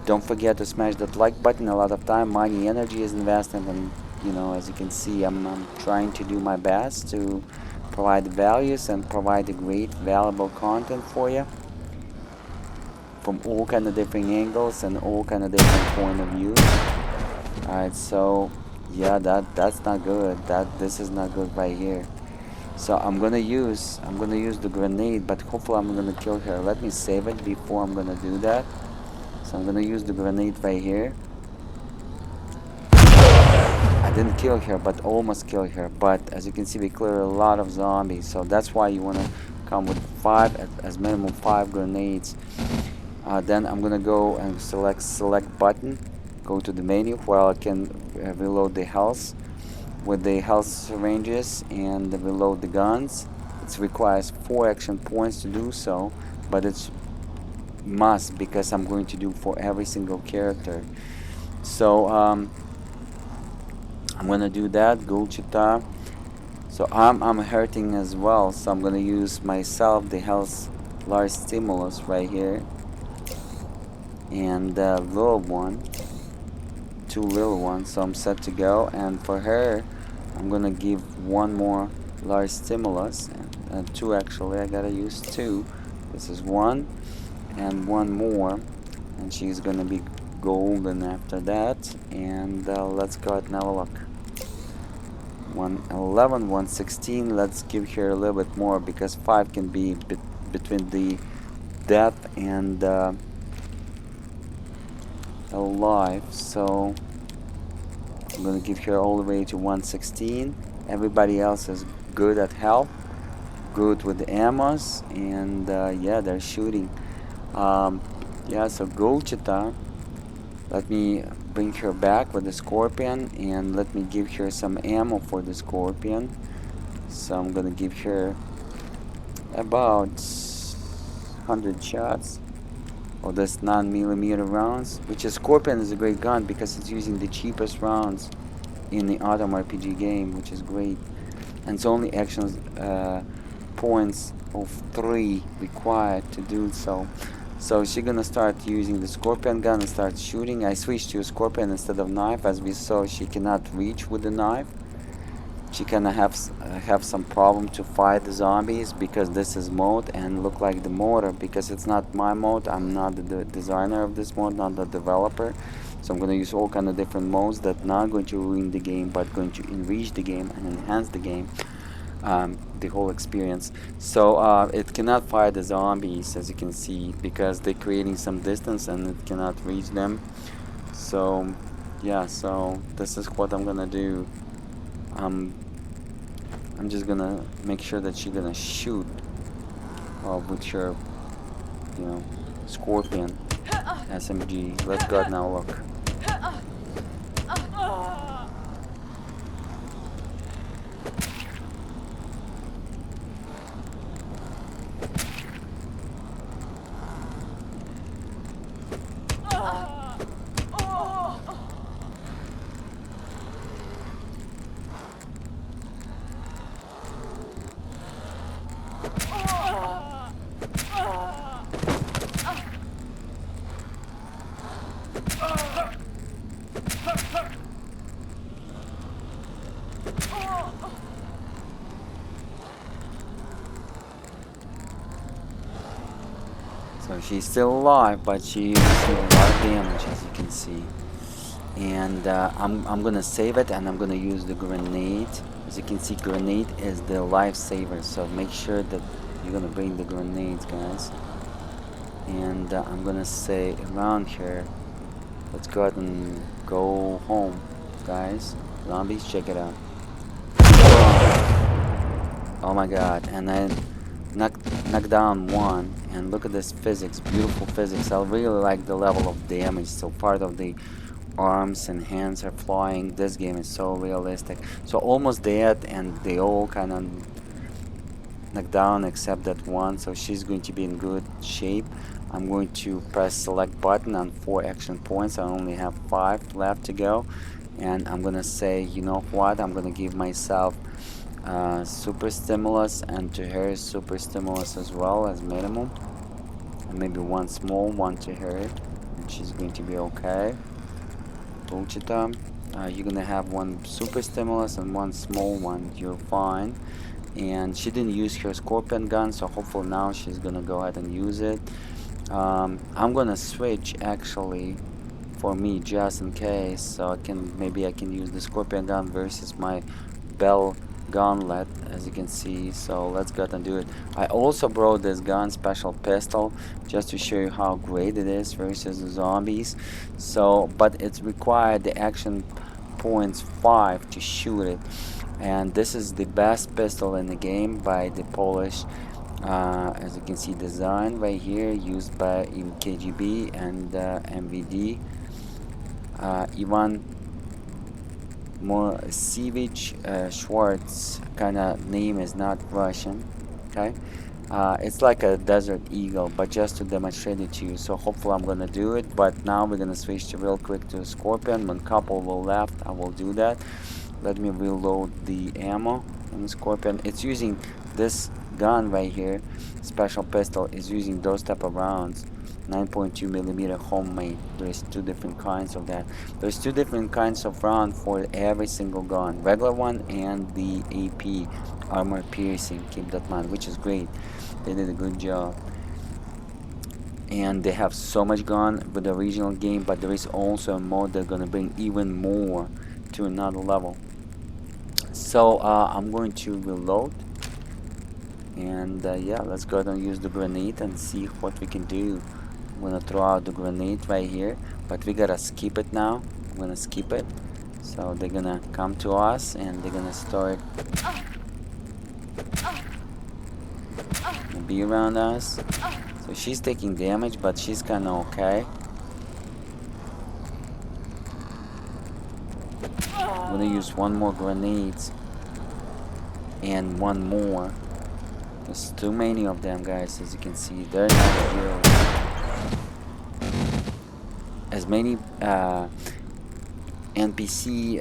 don't forget to smash that like button. A lot of time, money, energy is invested, and you know, as you can see, I'm trying to do my best to provide values and provide a great valuable content for you from all kind of different angles and all kind of different point of view. Alright, so yeah, that's not good. This is not good right here. So I'm gonna use the grenade, but hopefully I'm gonna kill her. Let me save it before I'm gonna do that. So I'm gonna use the grenade right here. I didn't kill her, but almost killed her. But as you can see, we clear a lot of zombies. So that's why you wanna come with as minimum 5 grenades. Then I'm gonna go and select button, go to the menu where I can reload the health with the health syringes and reload the guns. It requires 4 action points to do so, but it's must because I'm going to do for every single character. So I'm gonna do that. Gulchita. So I'm hurting as well, so I'm gonna use myself the health large stimulus right here. And little one, 2 little ones, so I'm set to go. And for her, I'm gonna give 1 more large stimulus, and 2 actually. I gotta use 2. This is 1 and 1 more, and she's gonna be golden after that. And let's go ahead and have a look. 111, 116. Let's give her a little bit more because 5 can be between the death and alive. So I'm gonna give her all the way to 116. Everybody else is good at health, good with the ammos, and yeah, they're shooting. Yeah, so Golchita, let me bring her back with the scorpion, and let me give her some ammo for the scorpion. So I'm gonna give her about 100 shots of this 9mm rounds, which is Scorpion is a great gun because it's using the cheapest rounds in the Atom RPG game, which is great. And it's only actions points of 3 required to do so. So she's gonna start using the Scorpion gun and start shooting. I switched to a Scorpion instead of knife. As we saw, she cannot reach with the knife. She can have some problem to fight the zombies because this is mode and look like the motor, because it's not my mode. I'm not the designer of this mode, not the developer. So I'm going to use all kind of different modes that not going to ruin the game, but going to enrich the game and enhance the game, the whole experience. So it cannot fight the zombies, as you can see, because they're creating some distance and it cannot reach them. So yeah, so this is what I'm gonna do. I'm just gonna make sure that she's gonna shoot with your, you know, Scorpion SMG. Let's go now look. So she's still alive, but she received a lot of damage, as you can see. And I'm gonna save it, and I'm gonna use the grenade. As you can see, grenade is the lifesaver, so make sure that you're gonna bring the grenades, guys. And I'm gonna say around here, let's go ahead and go home, guys. Zombies, check it out. Oh my god, and then knock down one, and look at this physics, beautiful physics. I really like the level of damage. So part of the arms and hands are flying. This game is so realistic. So almost dead, and they all kind of knocked down except that one, so she's going to be in good shape. I'm going to press select button on 4 action points. I only have 5 left to go, and I'm gonna say, you know what, I'm gonna give myself super stimulus, and to her super stimulus as well as minimum, and maybe one small one to her, and she's going to be okay. Bullshit. You're gonna have one super stimulus and one small one. You're fine. And she didn't use her Scorpion gun, so hopefully now she's gonna go ahead and use it. I'm gonna switch actually for me just in case, so maybe I can use the Scorpion gun versus my Bell Gauntlet, as you can see. So let's go ahead and do it. I also brought this gun, special pistol, just to show you how great it is versus the zombies. So but it's required the action points 5 to shoot it, and this is the best pistol in the game by the Polish, as you can see, design right here, used by in KGB and MVD. Ivan Moisevich Schwartz, kind of name is not Russian, okay? It's like a Desert Eagle, but just to demonstrate it to you. So hopefully I'm gonna do it, but now we're gonna switch to real quick to Scorpion. When couple will left, I will do that. Let me reload the ammo in Scorpion. It's using this gun right here, special pistol, is using those type of rounds, 9.2 millimeter homemade. There's 2 different kinds of that. There's 2 different kinds of round for every single gun, regular one and the AP, armor piercing. Keep that in mind, which is great. They did a good job. And they have so much gun with the original game, but there is also a mode that's gonna bring even more to another level. So I'm going to reload, and yeah, let's go ahead and use the grenade and see what we can do. I'm gonna throw out the grenade right here, but we gotta skip it now. I'm gonna skip it, so they're gonna come to us and they're gonna start be around us. So she's taking damage, but she's kinda okay. I'm gonna use one more grenade and one more. There's too many of them, guys. As you can see, they're not real. As many NPC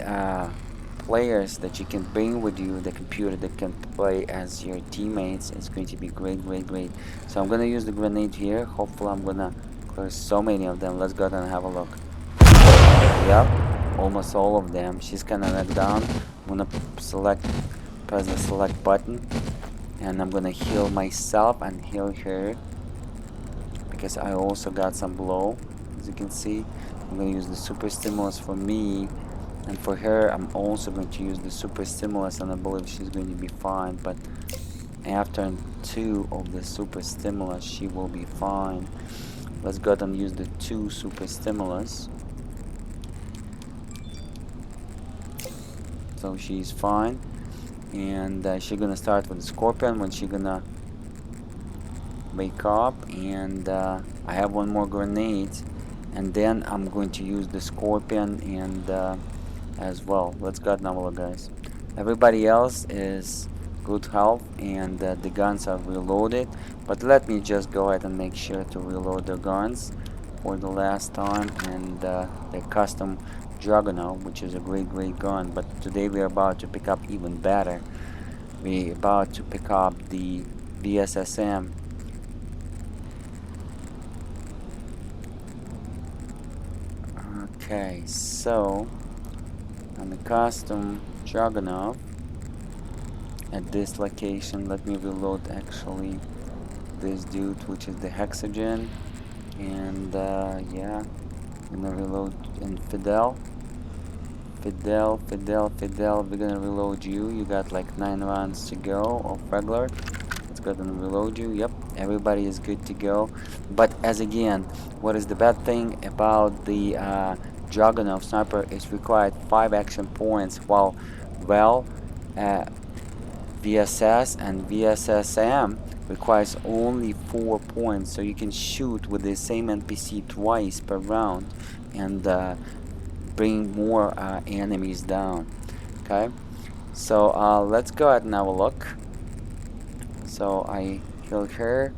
players that you can bring with you, the computer that can play as your teammates, is going to be great. So I'm gonna use the grenade here. Hopefully I'm gonna clear so many of them. Let's go ahead and have a look. Yep, almost all of them. She's kinda knocked down. I'm gonna press the select button, and I'm gonna heal myself and heal her, because I also got some blow. As you can see, I'm gonna use the super stimulus for me, and for her I'm also going to use the super stimulus, and I believe she's going to be fine. But after 2 of the super stimulus, she will be fine. Let's go ahead and use the 2 super stimulus. So she's fine, and she's gonna start with the Scorpion. When she's gonna wake up, and I have one more grenade, and then I'm going to use the scorpion and as well. Let's go now, look, guys. Everybody else is good health, and the guns are reloaded, but let me just go ahead and make sure to reload the guns for the last time, and the custom Juggernaut, which is a great gun. But today we're about to pick up even better. We're about to pick up the VSSM. Okay, so on the custom Juggernaut at this location, let me reload actually this dude, which is the Hexagen, and yeah, I'm gonna reload in Fidel, we're gonna reload you. You got like 9 rounds to go of regular. Let's go ahead and reload you. Yep, everybody is good to go. But as again, what is the bad thing about the Juggernaut Sniper is required 5 action points, while VSS and VSSM requires only 4 points, so you can shoot with the same NPC twice per round and bring more enemies down. Okay, so let's go ahead and have a look. So I heal her,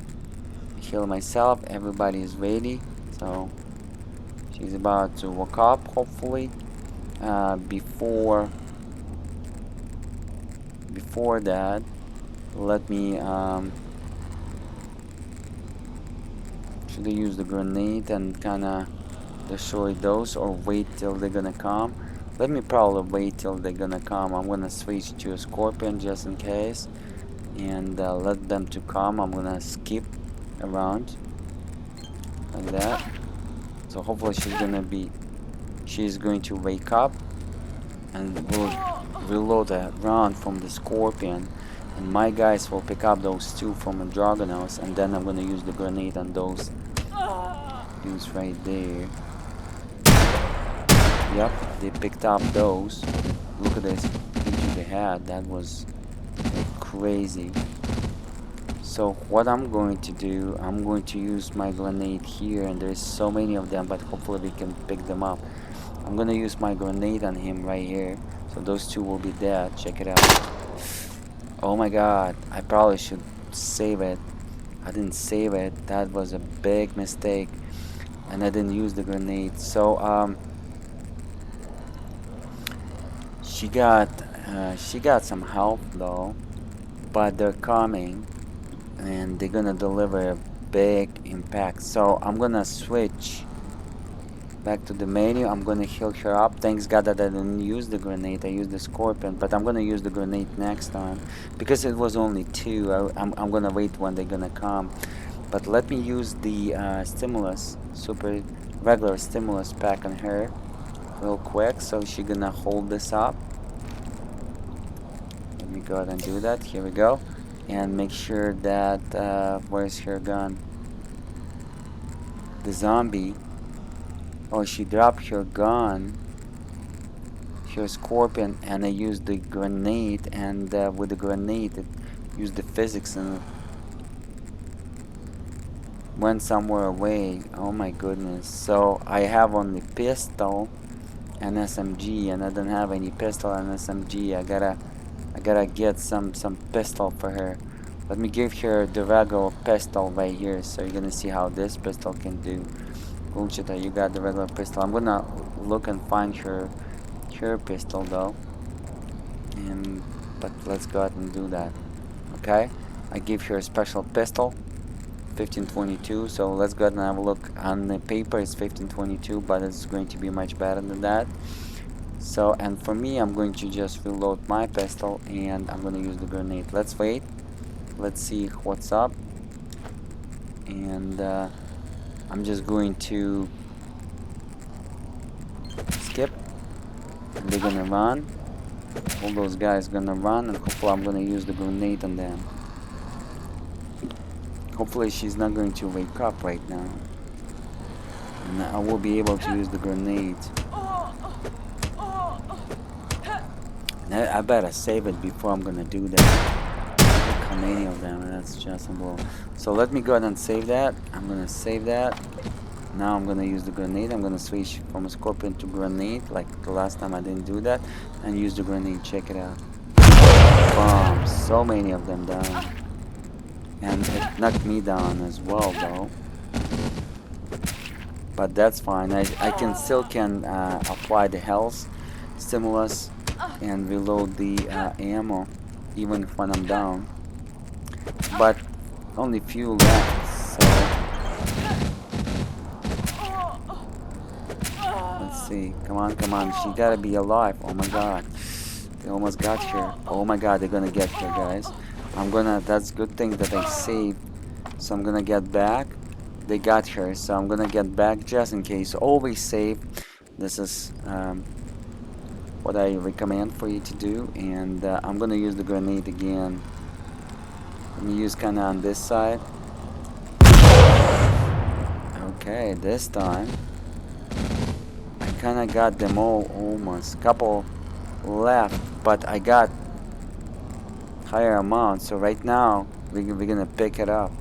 heal myself, everybody is ready, so she's about to wake up hopefully. Before that, let me should I use the grenade and kinda destroy those, or wait till they're gonna come? Let me probably wait till they're gonna come. I'm gonna switch to a scorpion just in case, and let them to come. I'm gonna skip around like that, so hopefully she's going to wake up, and we'll reload a round from the scorpion, and my guys will pick up those 2 from the Dragonauts, and then I'm gonna use the grenade on those dudes right there. Yep, they picked up those. Look at this into the head. That was crazy. So what I'm going to do, I'm going to use my grenade here, and there's so many of them, but hopefully we can pick them up. I'm gonna use my grenade on him right here, so those 2 will be dead. Check it out. Oh my god, I probably should save it. I didn't save it. That was a big mistake, and I didn't use the grenade. So she got some help though, but they're coming, and they're gonna deliver a big impact. So I'm gonna switch back to the menu. I'm gonna heal her up. Thanks God that I didn't use the grenade. I used the scorpion, but I'm gonna use the grenade next time because it was only 2. I'm gonna wait when they're gonna come. But let me use the stimulus, super regular stimulus pack on her real quick, so she's gonna hold this up. Let me go ahead and do that. Here we go, and make sure that where's her gun? The zombie. Oh, she dropped her gun, her scorpion, and I used the grenade, and with the grenade it used the physics and went somewhere away. Oh my goodness. So I have only pistol and SMG, and I don't have any pistol and SMG. I gotta get some pistol for her. Let me give her the regular pistol right here, so you're gonna see how this pistol can do. Bullshit, you got the regular pistol. I'm gonna look and find her pistol though, but let's go ahead and do that. Okay, I give her a special pistol, 1522. So let's go ahead and have a look. On the paper it's 1522, but it's going to be much better than that. So, and for me, I'm going to just reload my pistol, and I'm going to use the grenade. Let's wait, let's see what's up, and I'm just going to skip, and they're gonna run. All those guys gonna run, and hopefully I'm gonna use the grenade on them. Hopefully she's not going to wake up right now, and I will be able to use the grenade. And I better save it before I'm gonna do that. so many of them, and that's just unbelievable. So let me go ahead and save that. I'm gonna save that. Now I'm gonna use the grenade. I'm gonna switch from a scorpion to grenade, like the last time I didn't do that, and use the grenade. Check it out. Boom! So many of them down, and it knocked me down as well, though. But that's fine. I can still apply the health stimulus and reload the ammo even when I'm down. But only few left. So let's see. Come on, come on. She gotta be alive. Oh my god. They almost got here. Oh my god, they're gonna get here, guys. That's good thing that I saved. So I'm gonna get back. They got her, so I'm gonna get back just in case. Always save. This is what I recommend for you to do. And I'm gonna use the grenade again. Let me use kinda on this side. Okay, this time I kinda got them all almost. Couple left, but I got higher amount. So right now we're gonna pick it up.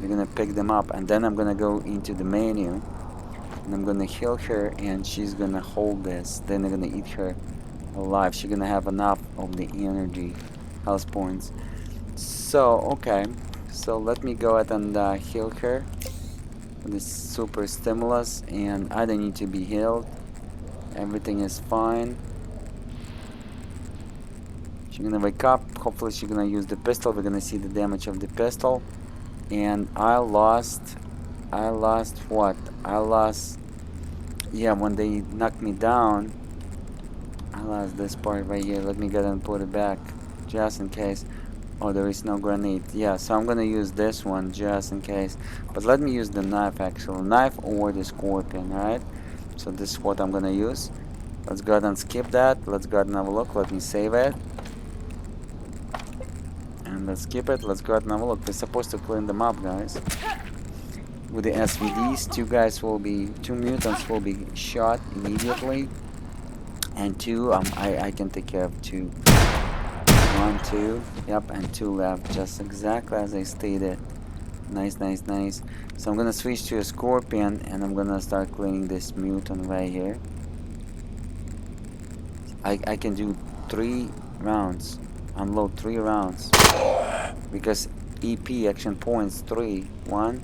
We're gonna pick them up, and then I'm gonna go into the menu, and I'm gonna heal her, and she's gonna hold this. Then I'm gonna eat her alive. She's gonna have enough of the energy, health points. So okay, so let me go ahead and heal her with this super stimulus, and I don't need to be healed. Everything is fine. She's gonna wake up. Hopefully she's gonna use the pistol. We're gonna see the damage of the pistol. And I lost what? Yeah, when they knocked me down, I lost this part right here. Let me go and put it back just in case. Oh, there is no grenade. Yeah, so I'm gonna use this one just in case. But let me use the knife, actually. Knife or the scorpion, alright? So this is what I'm gonna use. Let's go ahead and skip that. Let's go ahead and have a look. Let me save it. And let's skip it. Let's go ahead and have a look. We're supposed to clean them up, guys. With the SVDs, two mutants will be shot immediately. And two, I can take care of two. 1, 2, yep, and 2 left. Just exactly as I stated. Nice, nice, nice. So I'm gonna switch to a scorpion, and I'm gonna start cleaning this mutant right here. I can do 3 rounds. Unload 3 rounds because EP action points 3. 1,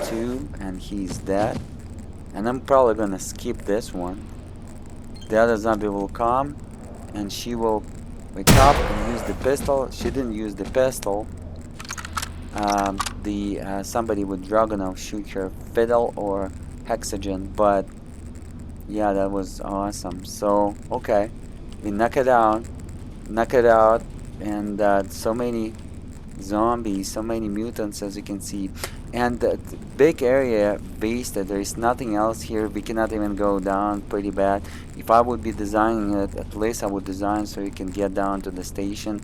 2, and he's dead. And I'm probably gonna skip this one. The other zombie will come, and she will wake up and use the pistol. She didn't use the pistol. Somebody with Dragunov shoot her fiddle or hexagon, but yeah, that was awesome. So okay, we knock it out, and so many zombies, so many mutants, as you can see, and the big area base that there is nothing else here. We cannot even go down. Pretty bad. If I would be designing it, at least I would design so you can get down to the station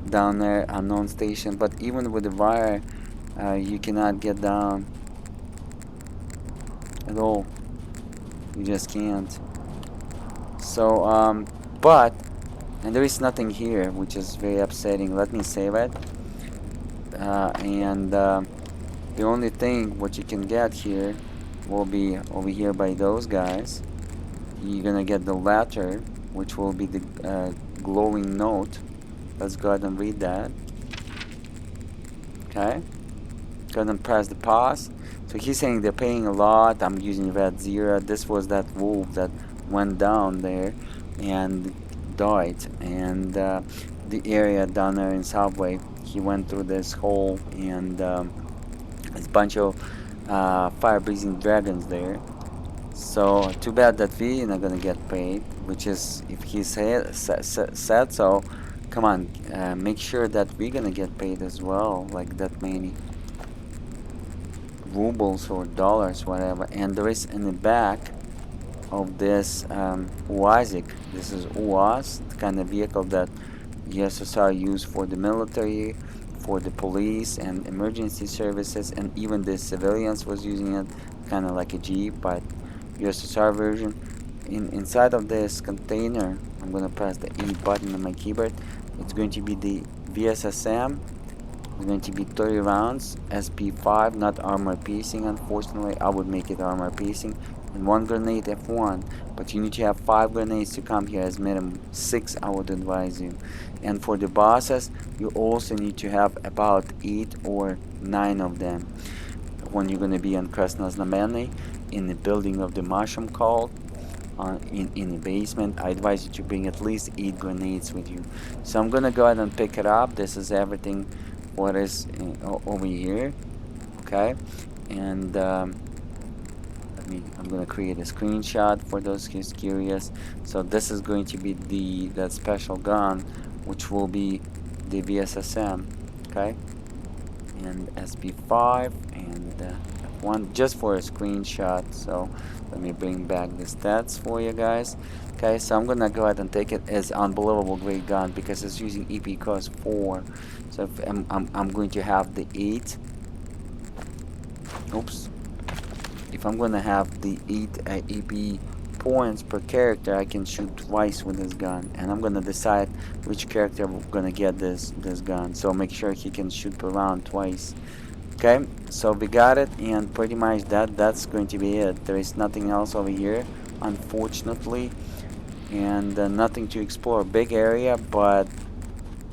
down there, unknown station. But even with the wire, you cannot get down at all. You just can't. So and there is nothing here, which is very upsetting. Let me save it. The only thing what you can get here will be over here by those guys. You're gonna get the letter, which will be the glowing note. Let's go ahead and read that. Okay, go ahead and press the pause. So he's saying they're paying a lot. I'm using red 0. This was that wolf that went down there and died, and the area down there in Subway, he went through this hole, and there's a bunch of fire-breathing dragons there. So too bad that we're not gonna get paid, which is, if he said so, come on, make sure that we're gonna get paid as well, like that many rubles or dollars, whatever. And there is in the back of this UAZik, this is UAZ, the kind of vehicle that USSR used for the military, for the police and emergency services, and even the civilians was using it, kind of like a Jeep, but USSR version. Inside of this container, I'm gonna press the A button on my keyboard. It's going to be the VSSM It's going to be 30 rounds, SP5, not armor piercing. Unfortunately, I would make it armor piercing. And 1 grenade F1, but you need to have 5 grenades to come here as minimum. 6 I would advise you. And for the bosses, you also need to have about 8 or 9 of them when you're going to be on Krasno's Znameny in the building of the mushroom cult. In the basement, I advise you to bring at least 8 grenades with you. So I'm gonna go ahead and pick it up. This is everything what is over here, okay? And I'm gonna create a screenshot for those who's curious. So this is going to be that special gun, which will be the VSSM, okay? And SP5 and F1 just for a screenshot. So let me bring back the stats for you guys. Okay, so I'm gonna go ahead and take it as unbelievable great gun because it's using EP cost 4. So if I'm going to have the 8. Oops. If I'm gonna have the 8 EP points per character, I can shoot twice with this gun, and I'm gonna decide which character I'm gonna get this gun. So make sure he can shoot per round twice. Okay, so we got it, and pretty much that's going to be it. There is nothing else over here, unfortunately, and nothing to explore. Big area, but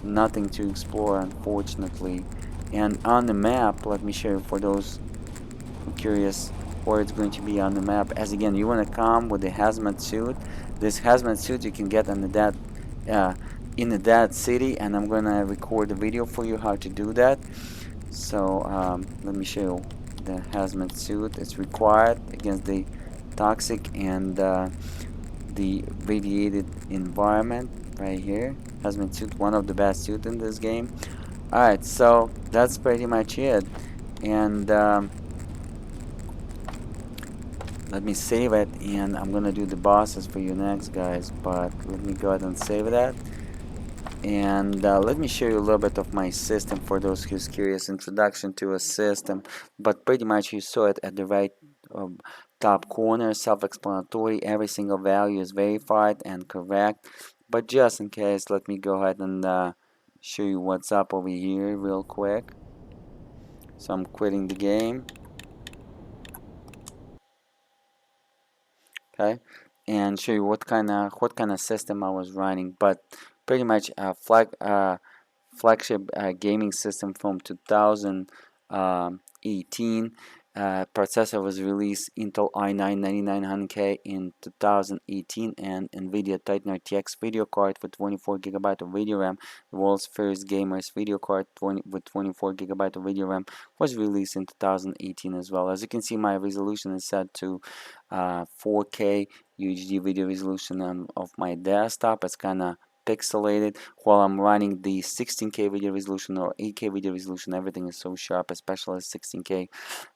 nothing to explore, unfortunately. And on the map, let me show you for those who are curious where it's going to be on the map. As again, you want to come with the hazmat suit. This hazmat suit you can get on uh, in that city, and I'm gonna record a video for you how to do that. So let me show you the hazmat suit. It's required against the toxic and the radiated environment right here. Hazmat suit, one of the best suits in this game. Alright, so that's pretty much it. And let me save it, and I'm gonna do the bosses for you next, guys. But let me go ahead and save that. And let me show you a little bit of my system for those who's curious. Introduction to a system, but pretty much you saw it at the right top corner, self-explanatory. Every single value is verified and correct, but just in case, let me go ahead and show you what's up over here real quick. So I'm quitting the game, okay, and show you what kind of system I was running. But pretty much flagship gaming system from 2018. Processor was released Intel i9-9900K in 2018, and Nvidia Titan RTX video card with 24 GB of video RAM. The world's first gamers video card with 24 GB of video RAM was released in 2018 as well. As you can see, my resolution is set to 4K UHD video resolution of my desktop. It's kind of pixelated while I'm running the 16K video resolution or 8K video resolution. Everything is so sharp, especially 16K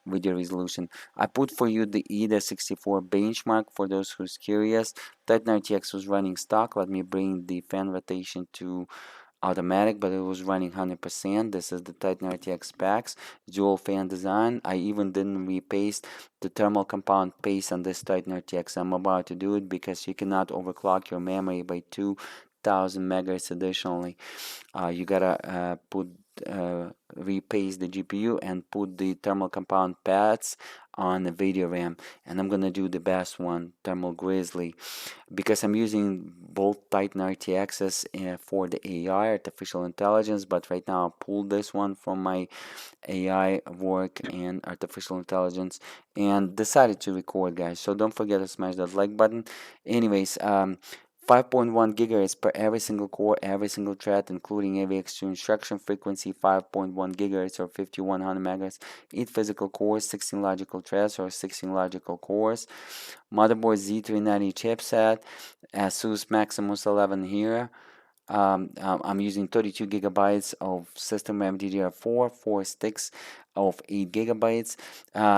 video resolution. I put for you the EDA 64 benchmark for those who's curious. Titan RTX was running stock. Let me bring the fan rotation to automatic, but it was running 100%. This is the Titan RTX specs, dual fan design. I even didn't repaste the thermal compound paste on this Titan RTX. I'm about to do it because you cannot overclock your memory by 2000 megahertz additionally. You gotta repaste the GPU and put the thermal compound pads on the video RAM, and I'm gonna do the best one, thermal grizzly, because I'm using both Titan RTXs for the AI, artificial intelligence, but right now I pulled this one from my AI work and artificial intelligence and decided to record, guys. So don't forget to smash that like button. Anyways, 5.1 gigahertz per every single core, every single thread, including AVX2 instruction frequency, 5.1 gigahertz or 5100 megahertz, 8 physical cores, 16 logical threads or 16 logical cores, motherboard Z390 chipset, ASUS Maximus 11 here. I'm using 32 gigabytes of system RAM DDR4, 4 sticks of 8 gigabytes.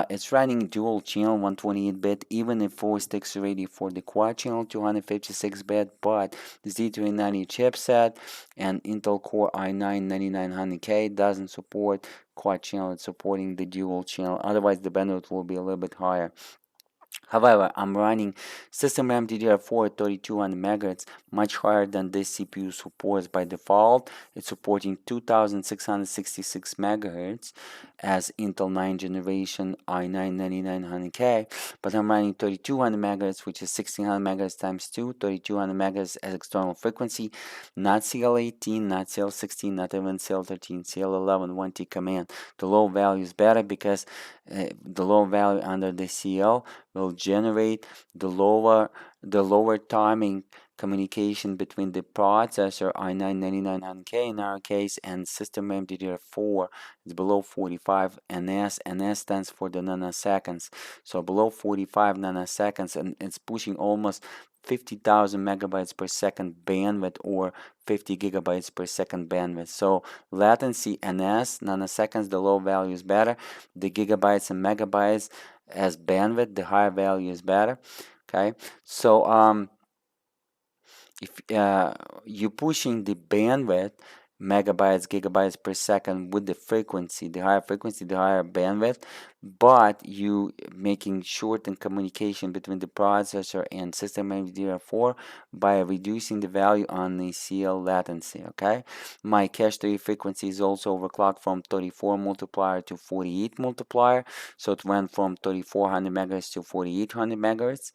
It's running dual channel 128-bit, even if 4 sticks are ready for the quad channel 256-bit, but the Z390 chipset and Intel Core i9-9900K doesn't support quad channel. It's supporting the dual channel. Otherwise, the bandwidth will be a little bit higher. However, I'm running system RAM DDR4 at 3200 MHz, much higher than this CPU supports by default. It's supporting 2666 MHz as Intel 9 generation i9-9900K, but I'm running 3200 MHz, which is 1600 MHz times 2, 3200 MHz as external frequency, not CL18, not CL16, not even CL13, CL11 1T command. The low value is better because the low value under the CL will generate the lower timing communication between the processor i9-9900K in our case and system RAM DDR4 is below 45 ns. Ns stands for the nanoseconds, so below 45 nanoseconds, and it's pushing almost 50,000 megabytes per second bandwidth or 50 gigabytes per second bandwidth. So latency ns, nanoseconds, the low value is better. The gigabytes and megabytes as bandwidth, the higher value is better. Okay, so if you're pushing the bandwidth megabytes gigabytes per second with the frequency, the higher frequency, the higher bandwidth, but you making shortened communication between the processor and system DDR4 by reducing the value on the CL latency. Okay, my cache to frequency is also overclocked from 34 multiplier to 48 multiplier, so it went from 3400 megahertz to 4800 megahertz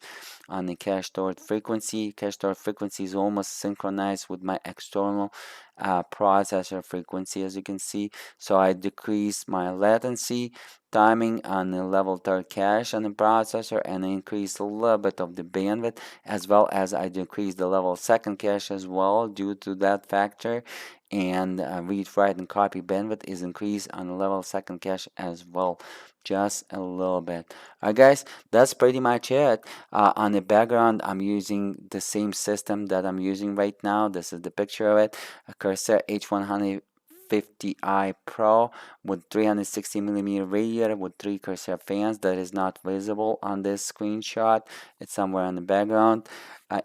on the cache stored frequency. Cache stored frequency is almost synchronized with my external processor frequency, as you can see. So I decrease my latency timing on the level 3rd cache on the processor and increase a little bit of the bandwidth, as well as I decrease the level 2nd cache as well due to that factor, and read, write, and copy bandwidth is increased on the level 2nd cache as well, just a little bit. Alright guys, that's pretty much it. On the background, I'm using the same system that I'm using right now. This is the picture of it, a Corsair H150i Pro with 360 millimeter radiator with 3 Corsair fans. That is not visible on this screenshot. It's somewhere in the background.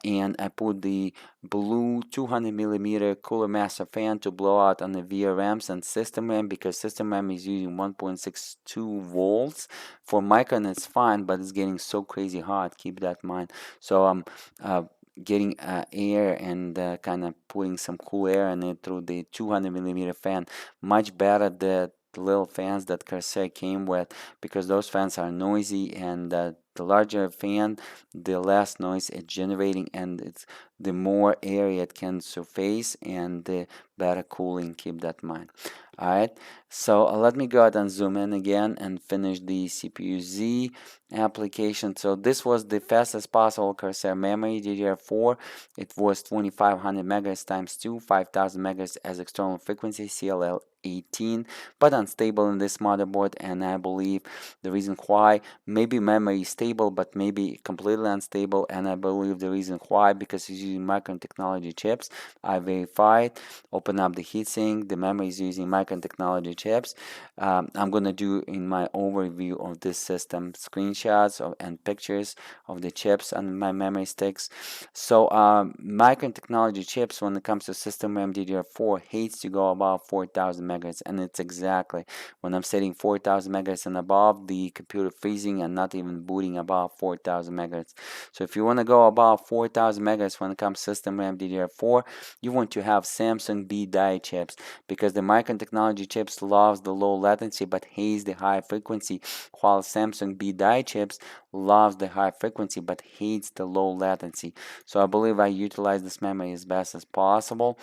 And I put the blue 200 millimeter cooler master fan to blow out on the VRAMs and system RAM, because system RAM is using 1.62 volts. For micron it's fine, but it's getting so crazy hot, keep that in mind. So I'm getting air and kind of putting some cool air in it through the 200 millimeter fan. Much better the little fans that Corsair came with, because those fans are noisy, and the larger fan, the less noise it's generating, and it's the more area it can surface, and the better cooling, keep that in mind. Alright, so let me go ahead and zoom in again and finish the CPU-Z application. So this was the fastest possible Corsair memory, DDR4. It was 2500 megahertz times 2, 5000 megahertz as external frequency, CLL18, but unstable in this motherboard, and I believe the reason why, maybe memory is stable, but maybe completely unstable, and I believe the reason why, because it's using Micron technology chips. I verified, open up the heatsink, the memory is using Micron technology chips. I'm gonna do in my overview of this system screenshots and pictures of the chips and my memory sticks. So Micron technology chips, when it comes to system RAM DDR4, hates to go above 4000 megahertz, and it's exactly when I'm setting 4000 megahertz and above, the computer freezing and not even booting above 4000 megahertz. So if you want to go above 4000 megahertz when it comes to system RAM DDR4, you want to have Samsung B die chips, because the Micron technology chips loves the low latency but hates the high frequency, while Samsung B die chips loves the high frequency but hates the low latency. So I believe I utilize this memory as best as possible.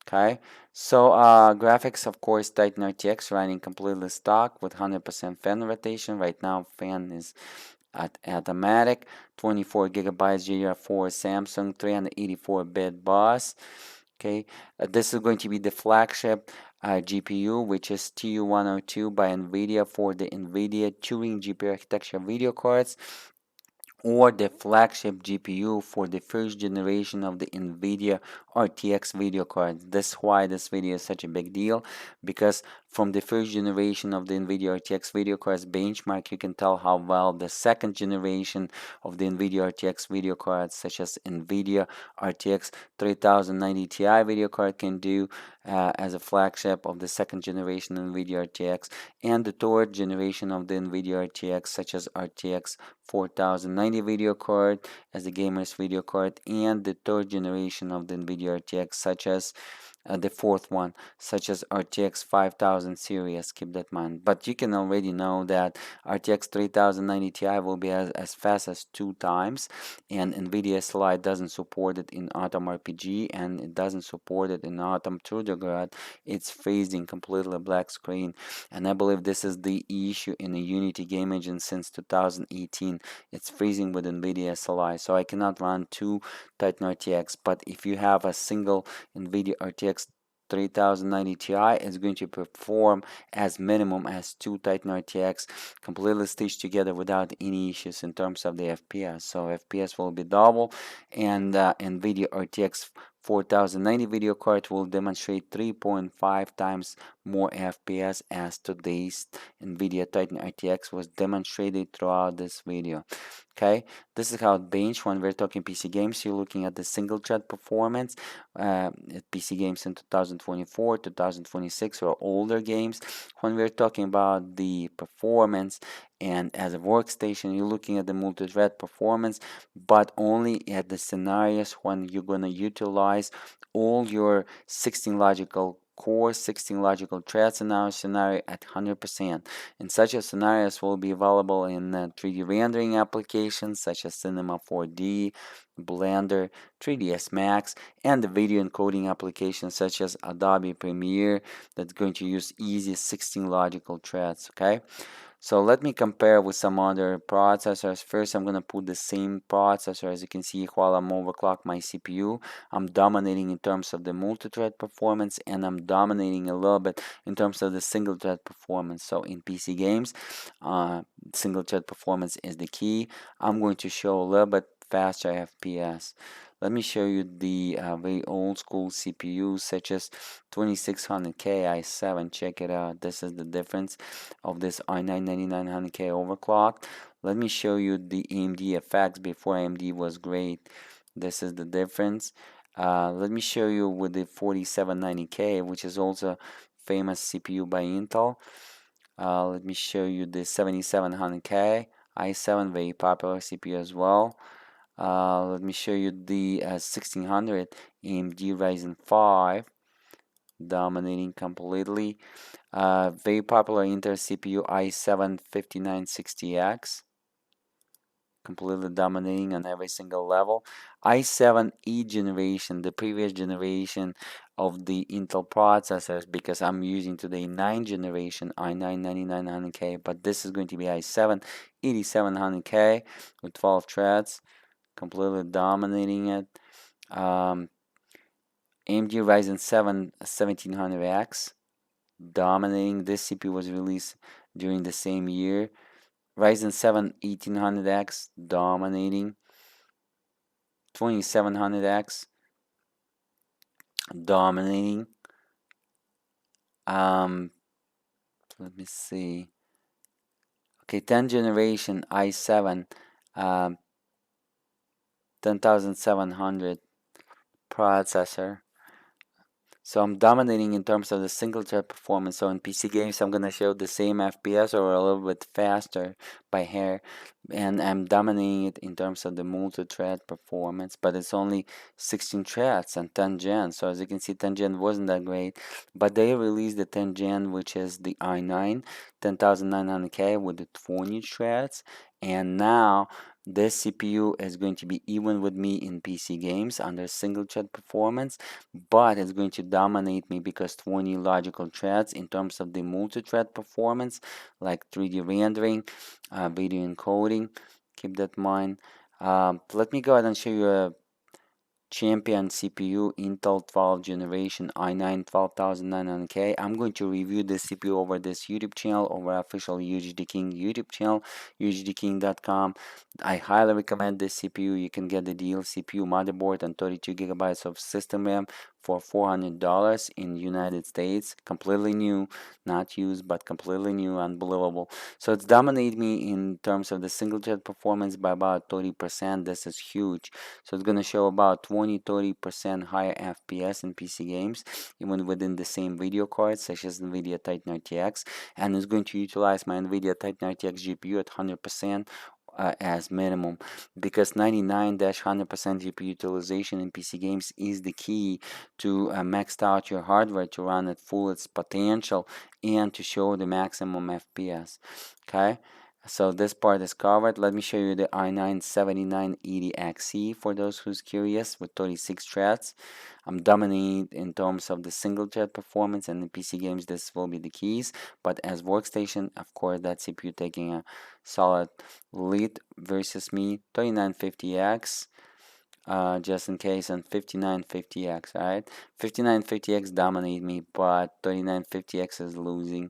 Okay, so graphics, of course, Titan RTX running completely stock with 100% fan rotation. Right now fan is at automatic. 24 gigabytes DDR4 Samsung, 384-bit bus. Okay, this is going to be the flagship GPU, which is TU102 by Nvidia for the Nvidia Turing GPU architecture video cards, or the flagship GPU for the first generation of the Nvidia RTX video cards. That's why this video is such a big deal, because from the first generation of the Nvidia RTX video cards benchmark, you can tell how well the second generation of the Nvidia RTX video cards, such as Nvidia RTX 3090 Ti video card, can do as a flagship of the second generation Nvidia RTX, and the third generation of the Nvidia RTX, such as RTX 4090 video card as the gamer's video card, and the third generation of the Nvidia RTX, such as the fourth one, such as RTX 5000 series. Keep that in mind. But you can already know that RTX 3090 Ti will be as fast as 2 times, and Nvidia SLI doesn't support it in Atom RPG, and it doesn't support it in Atom Trudograd. It's freezing completely black screen, and I believe this is the issue in the Unity game engine since 2018. It's freezing with Nvidia SLI, so I cannot run two Titan RTX. But if you have a single Nvidia RTX 3090 Ti, is going to perform as minimum as two Titan RTX completely stitched together without any issues in terms of the FPS. So FPS will be double, and Nvidia RTX 4090 video card will demonstrate 3.5 times more FPS as today's Nvidia Titan RTX was demonstrated throughout this video. Okay, this is how it bench when we're talking PC games. You're looking at the single thread performance at PC games in 2024, 2026, or older games. When we're talking about the performance and as a workstation, you're looking at the multi-thread performance, but only at the scenarios when you're going to utilize all your 16 logical core, 16 logical threads in our scenario at 100%. And such a scenarios will be available in 3D rendering applications such as Cinema 4D, Blender, 3ds Max, and the video encoding applications such as Adobe Premiere that's going to use easy 16 logical threads. Okay, so let me compare with some other processors. First, I'm going to put the same processor. As you can see, while I'm overclock my CPU, I'm dominating in terms of the multi-thread performance, and I'm dominating a little bit in terms of the single thread performance. So in PC games, single thread performance is the key. I'm going to show a little bit faster FPS. Let me show you the very old school CPUs such as 2600K i7. Check it out. This is the difference of this i9 9900K overclocked. Let me show you the AMD effects before AMD was great. This is the difference. Let me show you with the 4790K, which is also famous CPU by Intel. Let me show you the 7700K i7, very popular CPU as well. Let me show you the 1600 AMD Ryzen 5, dominating completely. Very popular Intel CPU i7 5960X, completely dominating on every single level. i7 generation, the previous generation of the Intel processors, because I'm using today 9th generation i9 9900K, but this is going to be i7 8700K with 12 threads, completely dominating it. AMD Ryzen 7 1700X, dominating. This CPU was released during the same year. Ryzen 7 1800X, dominating. 2700X, dominating. Let me see. Okay, 10th generation i7 10700 processor. So I'm dominating in terms of the single thread performance. So in PC games, I'm going to show the same FPS or a little bit faster by hair. And I'm dominating it in terms of the multi-thread performance. But it's only 16 threads and 10 gen. So as you can see, 10 gen wasn't that great. But they released the 10 gen, which is the i9 10900K with the 20 threads. And now this CPU is going to be even with me in PC games under single thread performance, but it's going to dominate me because 20 logical threads in terms of the multi-thread performance, like 3D rendering, video encoding. Keep that in mind. Let me go ahead and show you a champion CPU, Intel 12th generation i9 12900K. I'm going to review this CPU over this YouTube channel, over official UGD King YouTube channel, ugdking.com. I highly recommend this CPU. You can get the deal CPU motherboard and 32 gigabytes of system RAM for $400 in United States. Completely new, not used, but completely new, unbelievable. So it's dominated me in terms of the single jet performance by about 30%. This is huge. So it's going to show about 20-30% higher FPS in PC games, even within the same video cards, such as Nvidia Titan RTX. And it's going to utilize my Nvidia Titan RTX GPU at 100%. As minimum, because 99-100% GPU utilization in PC games is the key to max out your hardware to run at full its potential and to show the maximum FPS. Okay, so this part is covered. Let me show you the i9-7980XE for those who's curious, with 36 threads. I'm dominating in terms of the single jet performance, and in PC games this will be the keys, but as workstation, of course, that CPU taking a solid lead versus me. 3950X, just in case, and 5950X. Alright, 5950X dominate me, but 3950X is losing.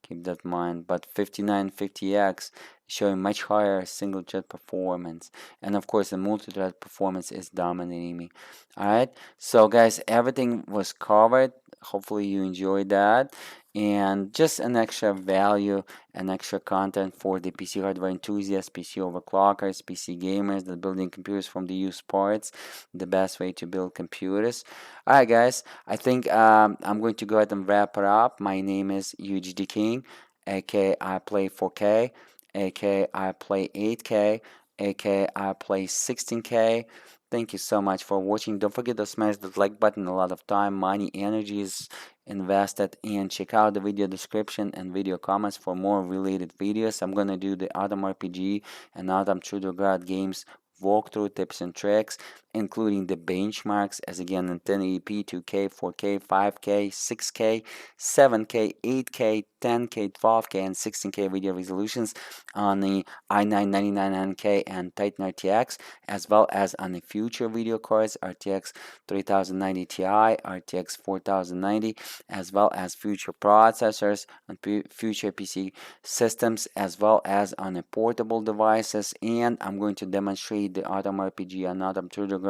Keep that in mind. But 5950X showing much higher single jet performance, and of course the multi-thread performance is dominating me. Alright, so guys, everything was covered. Hopefully you enjoyed that, and just an extra value and extra content for the PC hardware enthusiasts, PC overclockers, PC gamers that building computers from the used parts. The best way to build computers. Alright guys, I think I'm going to go ahead and wrap it up. My name is UHD King, aka I play 4K, aka I play 8K, aka I play 16K. Thank you so much for watching. Don't forget to smash the like button. A lot of time, money, energy is invested, and check out the video description and video comments for more related videos. I'm gonna do the Atom RPG and Atom Truder God games walkthrough tips and tricks, including the benchmarks, as again in 1080p, 2K, 4K, 5K, 6K, 7K, 8K, 10K, 12K, and 16K video resolutions on the i9-9900K and Titan RTX, as well as on the future video cards, RTX 3090 Ti, RTX 4090, as well as future processors on future PC systems, as well as on the portable devices. And I'm going to demonstrate the Atom RPG and Atom Truder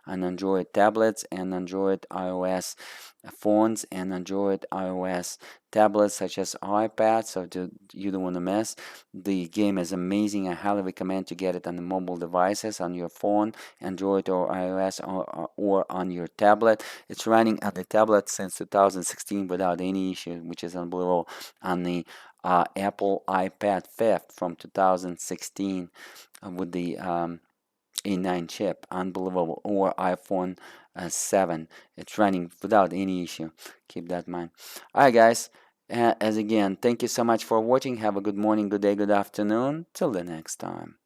on Android tablets and Android iOS phones and Android iOS tablets such as iPad, so you don't want to miss. The game is amazing. I highly recommend to get it on the mobile devices, on your phone, Android or iOS, or on your tablet. It's running on the tablet since 2016 without any issue, which is unbelievable. On the Apple iPad 5th from 2016 with the A9 chip, unbelievable, or iPhone 7. It's running without any issue. Keep that in mind. Alright guys, as again, thank you so much for watching. Have a good morning, good day, good afternoon. Till the next time.